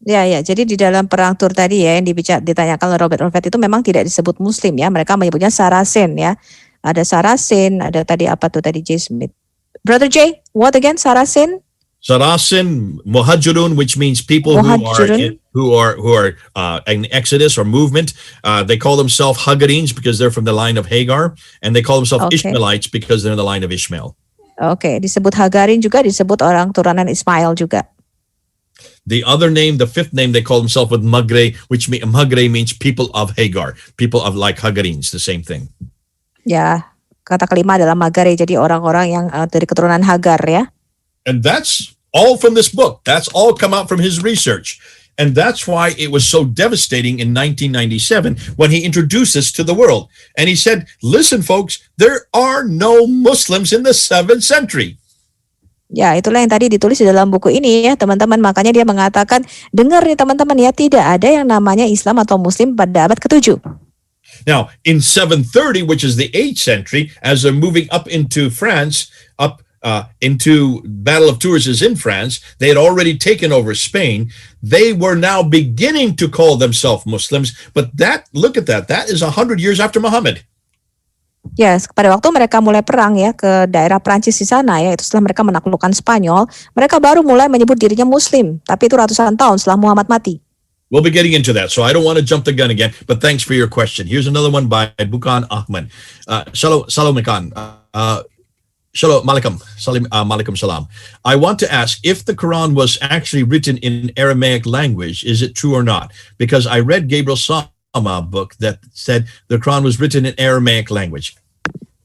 Ya, jadi di dalam perang Tur tadi ya yang ditanyakan oleh Robert Redford itu memang tidak disebut Muslim ya. Mereka menyebutnya Saracen ya. Ada Saracen, ada tadi apa tuh tadi J. Smith. Brother Jay, what again? Saracen? Saracen, Muhajirun, which means people who are in Exodus or movement. They call themselves Hagarins because they're from the line of Hagar, and they call themselves Ishmaelites because they're in the line of Ishmael. Oke, disebut Hagarin juga, disebut orang turunan Ismail juga. The other name, the fifth name, they call themselves with Magre, which Magre means people of Hagar, people of like Hagarins, the same thing. Ya. Kata kelima adalah Magare, jadi orang-orang yang dari keturunan Hagar ya. And that's all from this book. That's all come out from his research. And that's why it was so devastating in 1997 when he introduced this to the world. And he said, listen folks, there are no Muslims in the 7th century. Ya, itulah yang tadi ditulis di dalam buku ini ya teman-teman. Makanya dia mengatakan, dengar nih teman-teman ya, tidak ada yang namanya Islam atau Muslim pada abad ke-7. Now, in 730, which is the 8th century, as they're moving up into France, into Battle of Tours is in France, they had already taken over Spain. They were now beginning to call themselves Muslims, but look at that is 100 years after Muhammad. Yes, pada waktu mereka mulai perang ya ke daerah Prancis di sana ya, itu setelah mereka menaklukkan Spanyol, mereka baru mulai menyebut dirinya Muslim, tapi itu ratusan tahun setelah Muhammad mati. We'll be getting into that, so I don't want to jump the gun again, but thanks for your question. Here's another one by Bukan Ahmad. Shalom Ikan. Shalom Malaikum Salam. I want to ask if the Quran was actually written in Aramaic language, is it true or not? Because I read Gabriel Sama book that said the Quran was written in Aramaic language.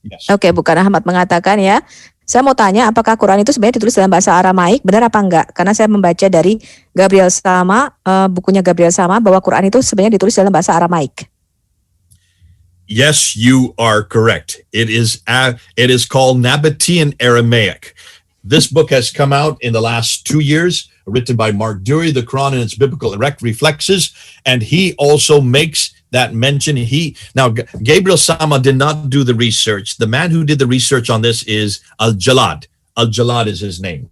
Yes. Oke, Bukan Ahmad mengatakan ya, saya mau tanya apakah Quran itu sebenarnya ditulis dalam bahasa Aramaik, benar apa enggak? Karena saya membaca dari Gabriel Sama, bukunya Gabriel Sama, bahwa Quran itu sebenarnya ditulis dalam bahasa Aramaik. Yes, you are correct. It is called Nabatean Aramaic. This book has come out in the last 2 years, written by Mark Dury, The Quran and its Biblical Reflexes, and he also makes that mention. Now Gabriel Sama did not do the research. The man who did the research on this is Al-Jalad. Al-Jalad is his name.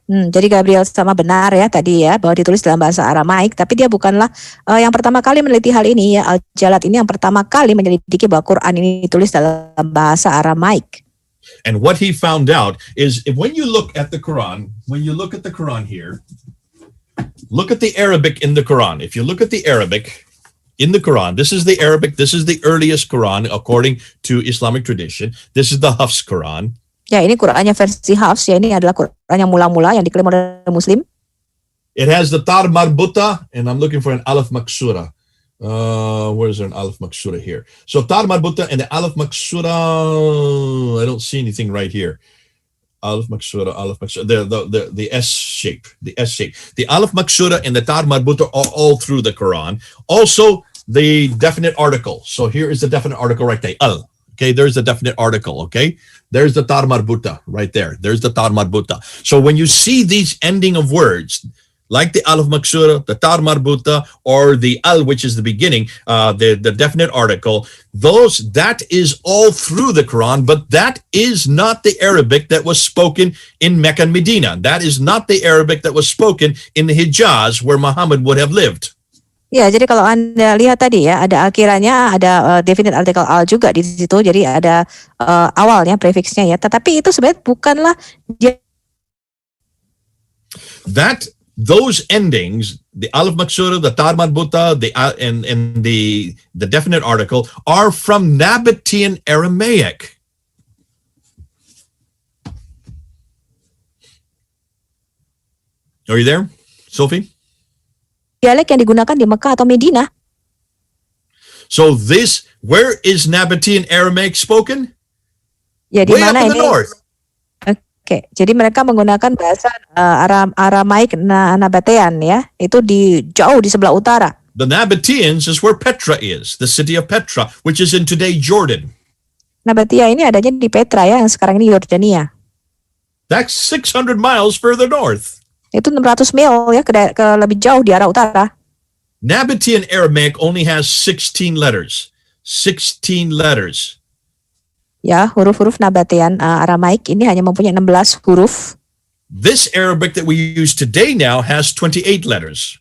Jadi Gabriel Sama benar ya tadi ya bahwa ditulis dalam bahasa Aramaik, tapi dia bukanlah yang pertama kali meneliti hal ini ya. Al-Jalad ini yang pertama kali menyelidiki bahwa Quran ini ditulis dalam bahasa Aramaik. And what he found out is when you look at the Quran, here, look at the Arabic in the Quran. If you look at the Arabic in the Quran, this is the Arabic, this is the earliest Quran according to Islamic tradition. This is the Hafs Quran. Ya, ini Qurannya versi Hafs, ya, ini adalah Quran yang mula-mula yang diklaim oleh Muslim. It has the Tar Marbuta, and I'm looking for an Alif Maksura. Where's there an Alif Maksura here? So Tar Marbuta and the Alif Maksura, I don't see anything right here. Alif Maksura, the S shape, the Alif Maksura and the Tar Marbuta are all through the Quran. Also, the definite article. So here is the definite article right there. Al. Okay, there's the definite article. Okay, there's the Tar Marbuta right there. There's the Tar Marbuta. So when you see these ending of words, like the Alif Maksura, the Tar Marbuta, or the Al, which is the beginning, the definite article, that is all through the Quran, but that is not the Arabic that was spoken in Mecca and Medina. That is not the Arabic that was spoken in the Hijaz, where Muhammad would have lived. Ya, jadi kalau Anda lihat tadi ya, ada akhirannya, ada definite article al juga di situ, jadi ada awalnya, prefiksnya ya. Tetapi itu sebenarnya bukanlah those endings, the Alif Maksura, the Tar Marbuta, and the definite article are from Nabatean Aramaic. Are you there, Sophie? dialek yang digunakan di Mekah atau Medina. So where is Nabatean Aramaic spoken? Ya, di Way mana up in ini? the north. Oke, jadi mereka menggunakan bahasa Aramaik Nabatean ya, itu jauh di sebelah utara. The Nabateans is where Petra is, the city of Petra, which is in today Jordan. Nabatea ini adanya di Petra ya, yang sekarang ini Yordania. That's 600 miles further north. Itu 600 mil ya ke lebih jauh di arah utara. Nabatean Aramaic only has 16 letters. 16 letters. Ya, huruf-huruf Nabatean Aramaik ini hanya mempunyai 16 huruf. This Arabic that we use today now has 28 letters.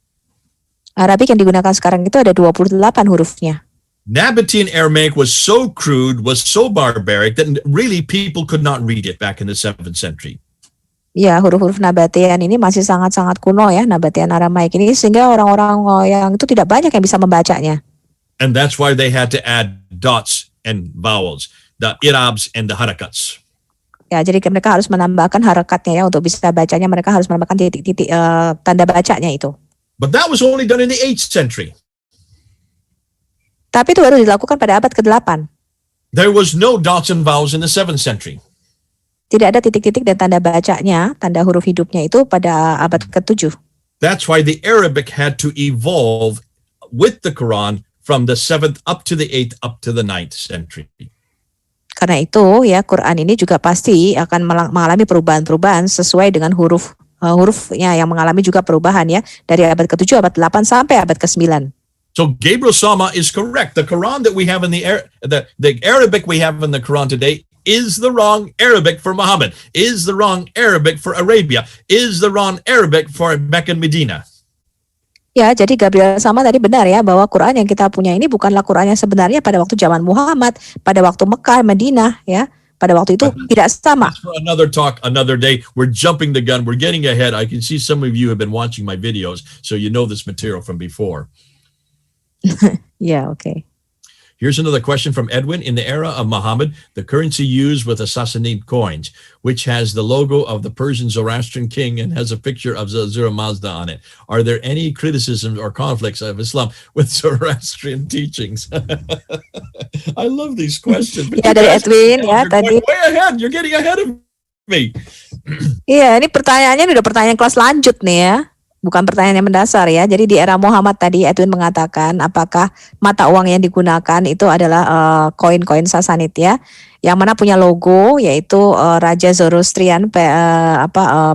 Arabik yang digunakan sekarang itu ada 28 hurufnya. Nabatean Aramaic was so crude, was so barbaric that really people could not read it back in the 7th century. Ya, huruf-huruf Nabatean ini masih sangat-sangat kuno ya, Nabatean Aramaik ini, sehingga orang-orang yang itu tidak banyak yang bisa membacanya. And that's why they had to add dots and vowels, the irabs and the harakats. Ya, jadi mereka harus menambahkan harakatnya ya, untuk bisa bacanya mereka harus menambahkan titik-titik tanda bacanya itu. But that was only done in the 8th century. Tapi itu baru dilakukan pada abad ke-8. There was no dots and vowels in the 7th century. Tidak ada titik-titik dan tanda bacanya, tanda huruf hidupnya itu pada abad ke-7. That's why the Arabic had to evolve with the Quran from the 7th up to the 8th up to the 9th century. Karena itu ya, Quran ini juga pasti akan mengalami perubahan-perubahan sesuai dengan hurufnya yang mengalami juga perubahan ya, dari abad ke-7, abad ke-8 sampai abad ke-9. So Gabriel Sama is correct. The Quran that we have in the Arabic we have in the Quran today is the wrong Arabic for Muhammad, is the wrong Arabic for Arabia, is the wrong Arabic for Mecca and Medina. Ya, jadi Gabriel Sama tadi benar ya, bahwa Quran yang kita punya ini bukanlah Quran yang sebenarnya pada waktu zaman Muhammad, pada waktu Mekah, Madinah ya. Pada waktu itu tidak sama. For another talk, another day. We're jumping the gun. We're getting ahead. I can see some of you have been watching my videos, so you know this material from before. Yeah, okay. Here's another question from Edwin. In the era of Muhammad, the currency used with the Sassanid coins, which has the logo of the Persian Zoroastrian king and has a picture of Zura Mazda on it. Are there any criticisms or conflicts of Islam with Zoroastrian teachings? I love these questions. Ya, dari Edwin ya tadi. Way ahead. You're getting ahead of me. Iya, ini pertanyaannya udah pertanyaan kelas lanjut nih ya. Bukan pertanyaan yang mendasar ya. Jadi di era Muhammad tadi Edwin mengatakan apakah mata uang yang digunakan itu adalah koin-koin Sasanid ya, yang mana punya logo yaitu Raja Zoroastrian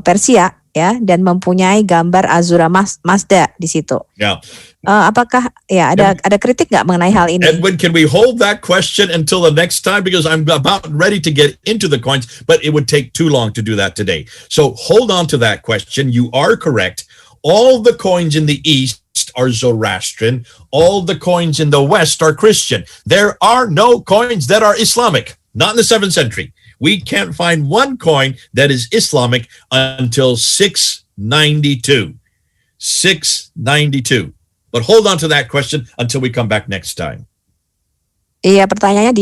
Persia ya, dan mempunyai gambar Azura Mazda di situ. Yeah. Apakah ya ada kritik nggak mengenai hal ini? Edwin, can we hold that question until the next time, because I'm about ready to get into the coins, but it would take too long to do that today. So hold on to that question. You are correct. All the coins in the East are Zoroastrian. All the coins in the West are Christian. There are no coins that are Islamic. Not in the 7th century. We can't find one coin that is Islamic until 692. 692. But hold on to that question until we come back next time. Iya, pertanyaannya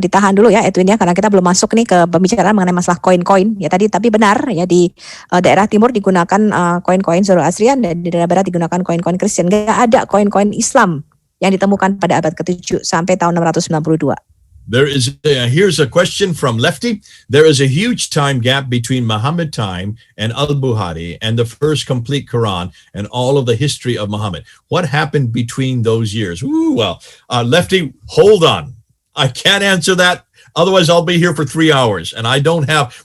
ditahan dulu ya Edwin ya, karena kita belum masuk nih ke pembicaraan mengenai masalah koin-koin ya tadi. Tapi benar ya, di daerah timur digunakan koin-koin Zoroastrian dan di daerah barat digunakan koin-koin Kristen. Gak ada koin-koin Islam yang ditemukan pada abad ke-7 sampai tahun 692. Here's a question from Lefty. There is a huge time gap between Muhammad time and Al-Bukhari and the first complete Quran and all of the history of Muhammad. What happened between those years? Lefty, hold on. I can't answer that. Otherwise, I'll be here for 3 hours, and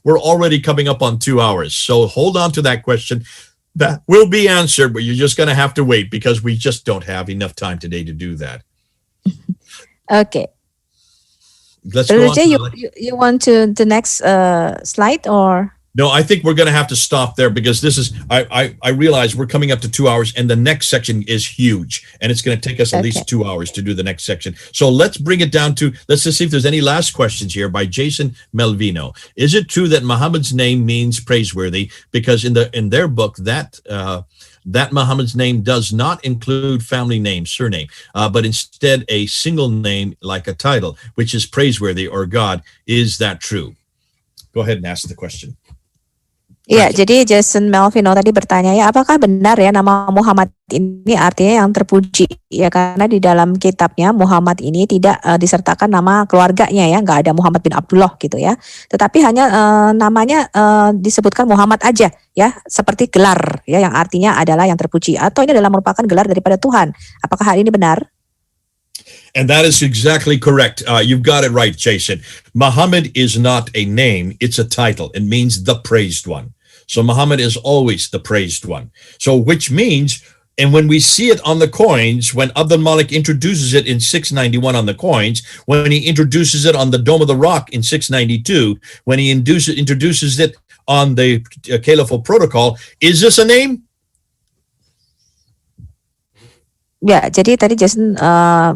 we're already coming up on 2 hours. So hold on to that question. That will be answered, but you're just going to have to wait because we just don't have enough time today to do that. Okay. Let's go on to you want to the next slide or? No, I think we're going to have to stop there because this is, I realize we're coming up to 2 hours and the next section is huge and it's going to take us at least 2 hours to do the next section. So let's bring it down to, let's just see if there's any last questions here by Jason Melvino. Is it true that Muhammad's name means praiseworthy? Because in their book that Muhammad's name does not include family name, surname, but instead a single name like a title, which is praiseworthy or God. Is that true? Go ahead and ask the question. Iya, jadi Jason Melvino tadi bertanya ya, apakah benar ya nama Muhammad ini artinya yang terpuji ya, karena di dalam kitabnya Muhammad ini tidak disertakan nama keluarganya ya, nggak ada Muhammad bin Abdullah gitu ya, tetapi hanya namanya disebutkan Muhammad aja ya, seperti gelar ya yang artinya adalah yang terpuji, atau ini adalah merupakan gelar daripada Tuhan. Apakah hal ini benar? And that is exactly correct. You've got it right, Jason. Muhammad is not a name, it's a title. It means the praised one. So Muhammad is always the praised one. So which means, and when we see it on the coins, when Abdul Malik introduces it in 691 on the coins, when he introduces it on the Dome of the Rock in 692, when he introduces it on the Caliphal Protocol, is this a name? Ya, jadi tadi Jason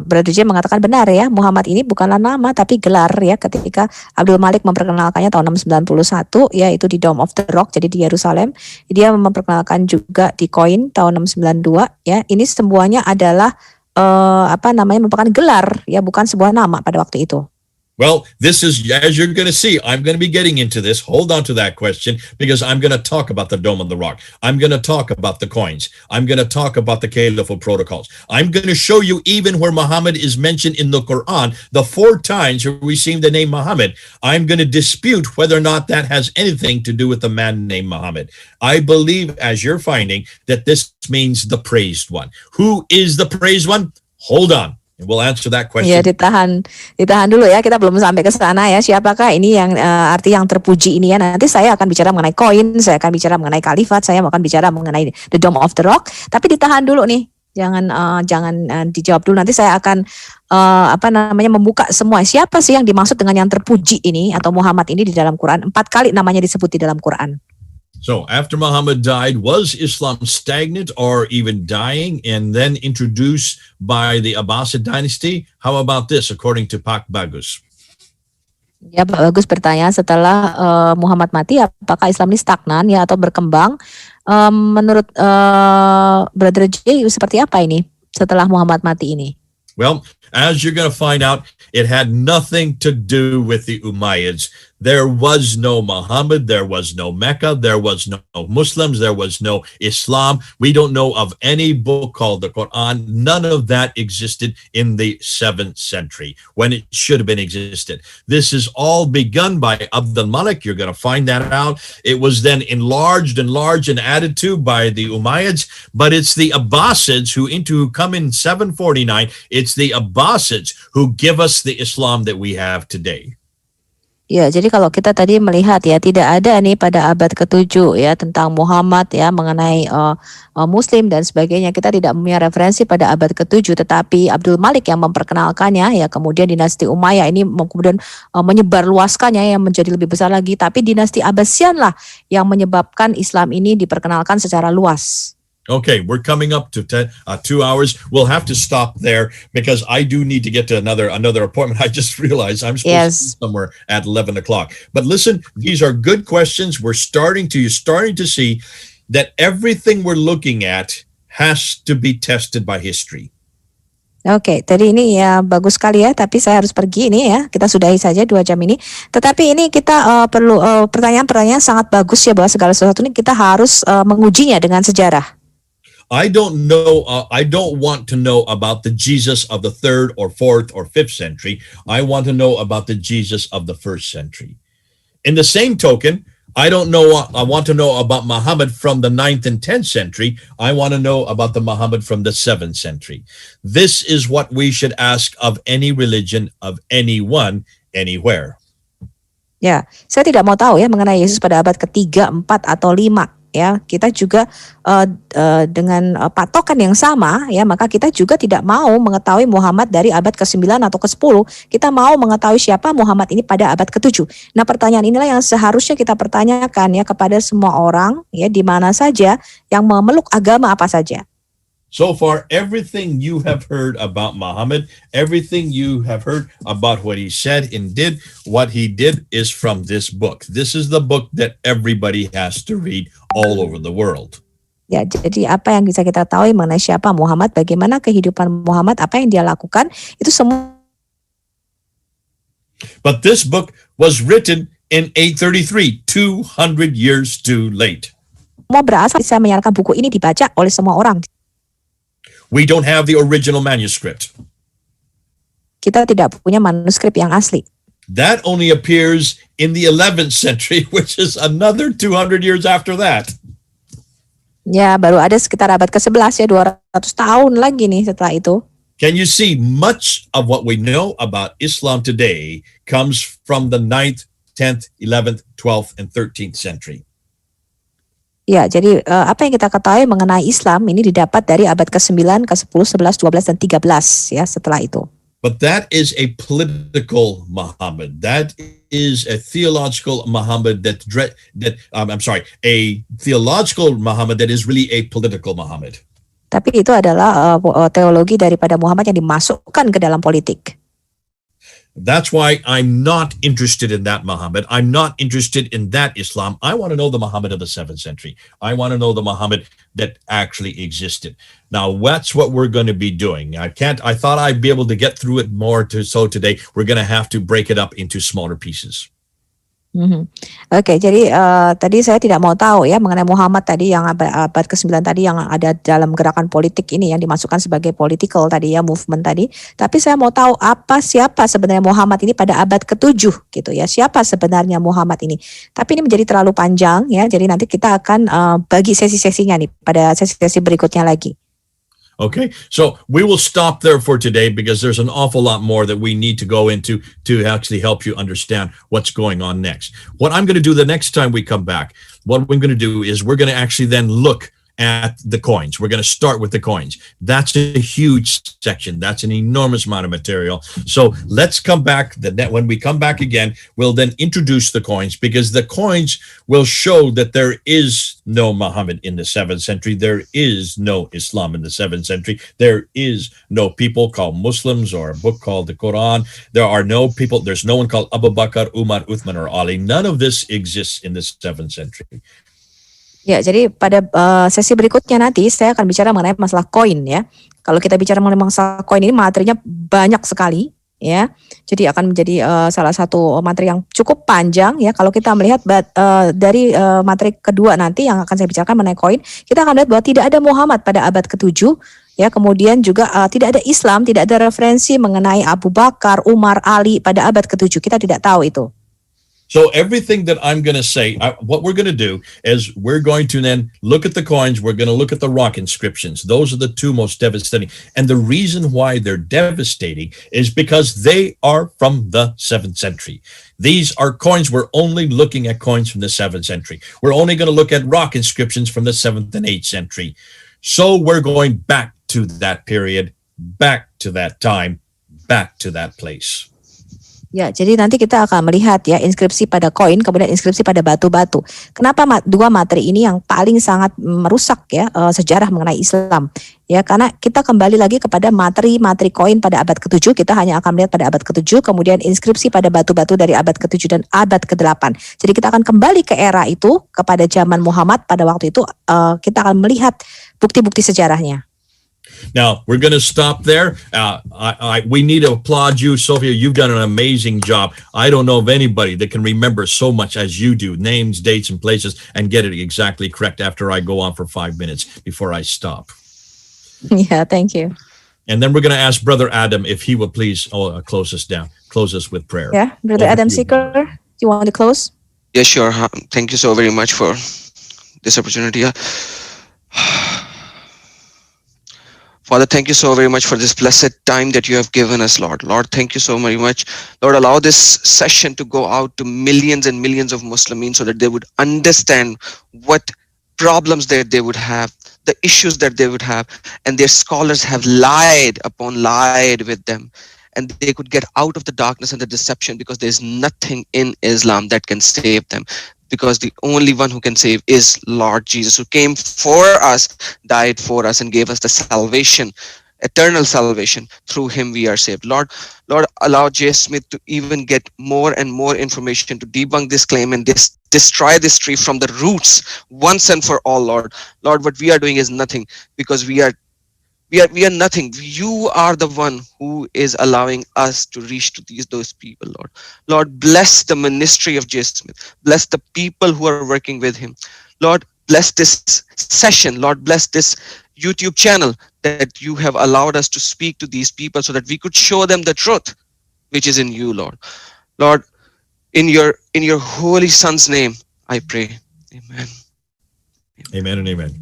Brother J mengatakan benar ya, Muhammad ini bukanlah nama tapi gelar ya, ketika Abdul Malik memperkenalkannya tahun 691 ya, itu di Dome of the Rock, jadi di Yerusalem. Dia memperkenalkan juga di koin tahun 692 ya. Ini semuanya adalah merupakan gelar ya, bukan sebuah nama pada waktu itu. Well, this is, as you're going to see, I'm going to be getting into this. Hold on to that question because I'm going to talk about the Dome of the Rock. I'm going to talk about the coins. I'm going to talk about the Caliphal protocols. I'm going to show you even where Muhammad is mentioned in the Quran, the 4 times where we see the name Muhammad. I'm going to dispute whether or not that has anything to do with the man named Muhammad. I believe, as you're finding, that this means the praised one. Who is the praised one? Hold on. We'll answer that question. Ya, ditahan dulu ya, kita belum sampai ke sana ya. Siapakah ini yang arti yang terpuji ini ya? Nanti saya akan bicara mengenai koin, saya akan bicara mengenai kalifat, saya akan bicara mengenai the Dome of the Rock. Tapi ditahan dulu nih, jangan dijawab dulu. Nanti saya akan membuka semua. Siapa sih yang dimaksud dengan yang terpuji ini atau Muhammad ini di dalam Quran? 4 kali namanya disebut di dalam Quran. So after Muhammad died, was Islam stagnant or even dying and then introduced by the Abbasid dynasty? How about this, according to Pak Bagus? Ya, Pak Bagus bertanya, setelah Muhammad mati, apakah Islam ini stagnan ya atau berkembang? Menurut Brother J, seperti apa ini setelah Muhammad mati ini? Well, as you're going to find out, it had nothing to do with the Umayyads. There was no Muhammad, there was no Mecca, there was no Muslims, there was no Islam. We don't know of any book called the Quran. None of that existed in the 7th century when it should have been existed. This is all begun by Abdul Malik. You're going to find that out. It was then enlarged and added to by the Umayyads, but it's the Abbasids who come in 749. It's the Abbasids who give us the Islam that we have today. Ya, jadi kalau kita tadi melihat ya, tidak ada nih pada abad ke-7 ya tentang Muhammad ya, mengenai Muslim dan sebagainya. Kita tidak punya referensi pada abad ke-7, tetapi Abdul Malik yang memperkenalkannya ya, kemudian dinasti Umayyah ini kemudian menyebarluaskannya yang menjadi lebih besar lagi, tapi dinasti Abbasian lah yang menyebabkan Islam ini diperkenalkan secara luas. Okay, we're coming up to 2 hours. We'll have to stop there because I do need to get to another appointment. I just realized I'm supposed to be somewhere at 11 o'clock. But listen, these are good questions. You're starting to see that everything we're looking at has to be tested by history. Oke, tadi ini ya bagus sekali ya, tapi saya harus pergi ini ya. Kita sudahi saja 2 jam ini. Tetapi ini kita perlu pertanyaan-pertanyaan sangat bagus ya, bahwa segala sesuatu ini kita harus mengujinya dengan sejarah. I don't want to know about the Jesus of the 3rd or 4th or 5th century. I want to know about the Jesus of the 1st century. In the same token, I want to know about Muhammad from the 9th and 10th century. I want to know about the Muhammad from the 7th century. This is what we should ask of any religion, of anyone, anywhere. Ya, saya tidak mau tahu ya mengenai Yesus pada abad ke-3, 4, atau 5. Ya, kita juga dengan patokan yang sama ya, maka kita juga tidak mau mengetahui Muhammad dari abad ke-9 atau ke-10. Kita mau mengetahui siapa Muhammad ini pada abad ke-7. Nah, pertanyaan inilah yang seharusnya kita pertanyakan ya kepada semua orang ya, di mana saja, yang memeluk agama apa saja. So far, everything you have heard about Muhammad, everything you have heard about what he said and did, what he did is from this book. This is the book that everybody has to read all over the world. Ya, jadi apa yang bisa kita tahu mengenai siapa Muhammad, bagaimana kehidupan Muhammad, apa yang dia lakukan, itu semua. But this book was written in 833, 200 years too late. Semua berasal, saya menyarankan buku ini dibaca oleh semua orang. We don't have the original manuscript. Kita tidak punya manuskrip yang asli. That only appears in the 11th century, which is another 200 years after that. Ya, baru ada sekitar abad ke-11 ya, 200 tahun lagi nih setelah itu. Can you see much of what we know about Islam today comes from the 9th, 10th, 11th, 12th, and 13th century. Ya, jadi apa yang kita ketahui mengenai Islam ini didapat dari abad ke-9, ke-10, 11, 12, dan 13 ya setelah itu. But that is a political Muhammad. That is a theological Muhammad a theological Muhammad that is really a political Muhammad. Tapi itu adalah teologi daripada Muhammad yang dimasukkan ke dalam politik. That's why I'm not interested in that Muhammad. I'm not interested in that Islam. I want to know the Muhammad of the 7th century. I want to know the Muhammad that actually existed. Now, that's what we're going to be doing. I thought I'd be able to get through it more so today. We're going to have to break it up into smaller pieces. Oke, jadi tadi saya tidak mau tahu ya mengenai Muhammad tadi yang abad ke-9 tadi yang ada dalam gerakan politik ini yang dimasukkan sebagai political tadi ya, movement tadi. Tapi saya mau tahu siapa sebenarnya Muhammad ini pada abad ke-7 gitu ya. Siapa sebenarnya Muhammad ini? Tapi ini menjadi terlalu panjang ya. Jadi nanti kita akan bagi sesi-sesinya nih pada sesi-sesi berikutnya lagi. Okay, so we will stop there for today because there's an awful lot more that we need to go into to actually help you understand what's going on next. What I'm going to do the next time we come back, what we're going to do is we're going to actually then look at the coins. We're going to start with the coins. That's a huge section. That's an enormous amount of material. So let's come back. When we come back again, we'll then introduce the coins because the coins will show that there is no Muhammad in the 7th century. There is no Islam in the 7th century. There is no people called Muslims or a book called the Quran. There are no people. There's no one called Abu Bakr, Umar, Uthman, or Ali. None of this exists in the 7th century. Ya, jadi pada sesi berikutnya nanti saya akan bicara mengenai masalah koin ya. Kalau kita bicara mengenai masalah koin ini materinya banyak sekali ya. Jadi akan menjadi salah satu materi yang cukup panjang ya. Kalau kita melihat dari materi kedua nanti yang akan saya bicarakan mengenai koin, kita akan lihat bahwa tidak ada Muhammad pada abad ke-7 ya. Kemudian juga tidak ada Islam, tidak ada referensi mengenai Abu Bakar, Umar, Ali pada abad ke-7. Kita tidak tahu itu. So everything that I'm going to say, what we're going to do is we're going to then look at the coins. We're going to look at the rock inscriptions. Those are the two most devastating. And the reason why they're devastating is because they are from the 7th century. These are coins. We're only looking at coins from the 7th century. We're only going to look at rock inscriptions from the 7th and 8th century. So we're going back to that period, back to that time, back to that place. Ya, jadi nanti kita akan melihat ya inskripsi pada koin, kemudian inskripsi pada batu-batu. Kenapa dua materi ini yang paling sangat merusak ya sejarah mengenai Islam? Ya, karena kita kembali lagi kepada materi-materi koin pada abad ke-7, kita hanya akan melihat pada abad ke-7, kemudian inskripsi pada batu-batu dari abad ke-7 dan abad ke-8. Jadi kita akan kembali ke era itu, kepada zaman Muhammad pada waktu itu, kita akan melihat bukti-bukti sejarahnya. Now, we're going to stop there. We need to applaud you, Sophia. You've done an amazing job. I don't know of anybody that can remember so much as you do, names, dates, and places, and get it exactly correct after I go on for 5 minutes before I stop. Yeah, thank you. And then we're going to ask Brother Adam if he will please close us down, close us with prayer. Yeah, Brother Over Adam to you, Seeker, brother. you want to close? Yeah, sure. Thank you so very much for this opportunity. Father, thank you so very much for this blessed time that you have given us, Lord. Lord, thank you so very much. Lord, allow this session to go out to millions and millions of Muslims so that they would understand what problems that they would have, the issues that they would have, and their scholars have lied with them. And they could get out of the darkness and the deception, because there's nothing in Islam that can save them. Because the only one who can save is Lord Jesus, who came for us, died for us, and gave us the salvation, eternal salvation. Through him we are saved. Lord, allow J. Smith to even get more and more information to debunk this claim and destroy this tree from the roots once and for all, Lord. Lord, what we are doing is nothing, because we are nothing. You are the one who is allowing us to reach to those people, Lord. Lord, bless the ministry of J. Smith. Bless the people who are working with him. Lord, bless this session. Lord, bless this YouTube channel that you have allowed us to speak to these people so that we could show them the truth, which is in you, Lord. Lord, in your holy Son's name, I pray. Amen. Amen and amen.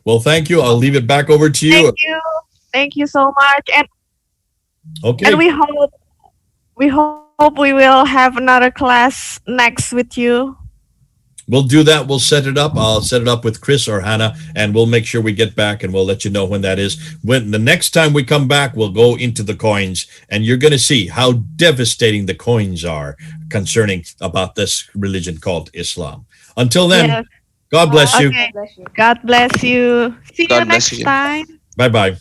Well, thank you. I'll leave it back over to you. Thank you so much. And Okay. and we hope we will have another class next with you. We'll do that. We'll set it up. I'll set it up with Chris or Hannah, and we'll make sure we get back, and we'll let you know when that is. When the next time we come back, we'll go into the coins, and you're going to see how devastating the coins are concerning about this religion called Islam. Until then, Yes. God bless you. Okay. God bless you. See you God bless next you. time. Bye-bye.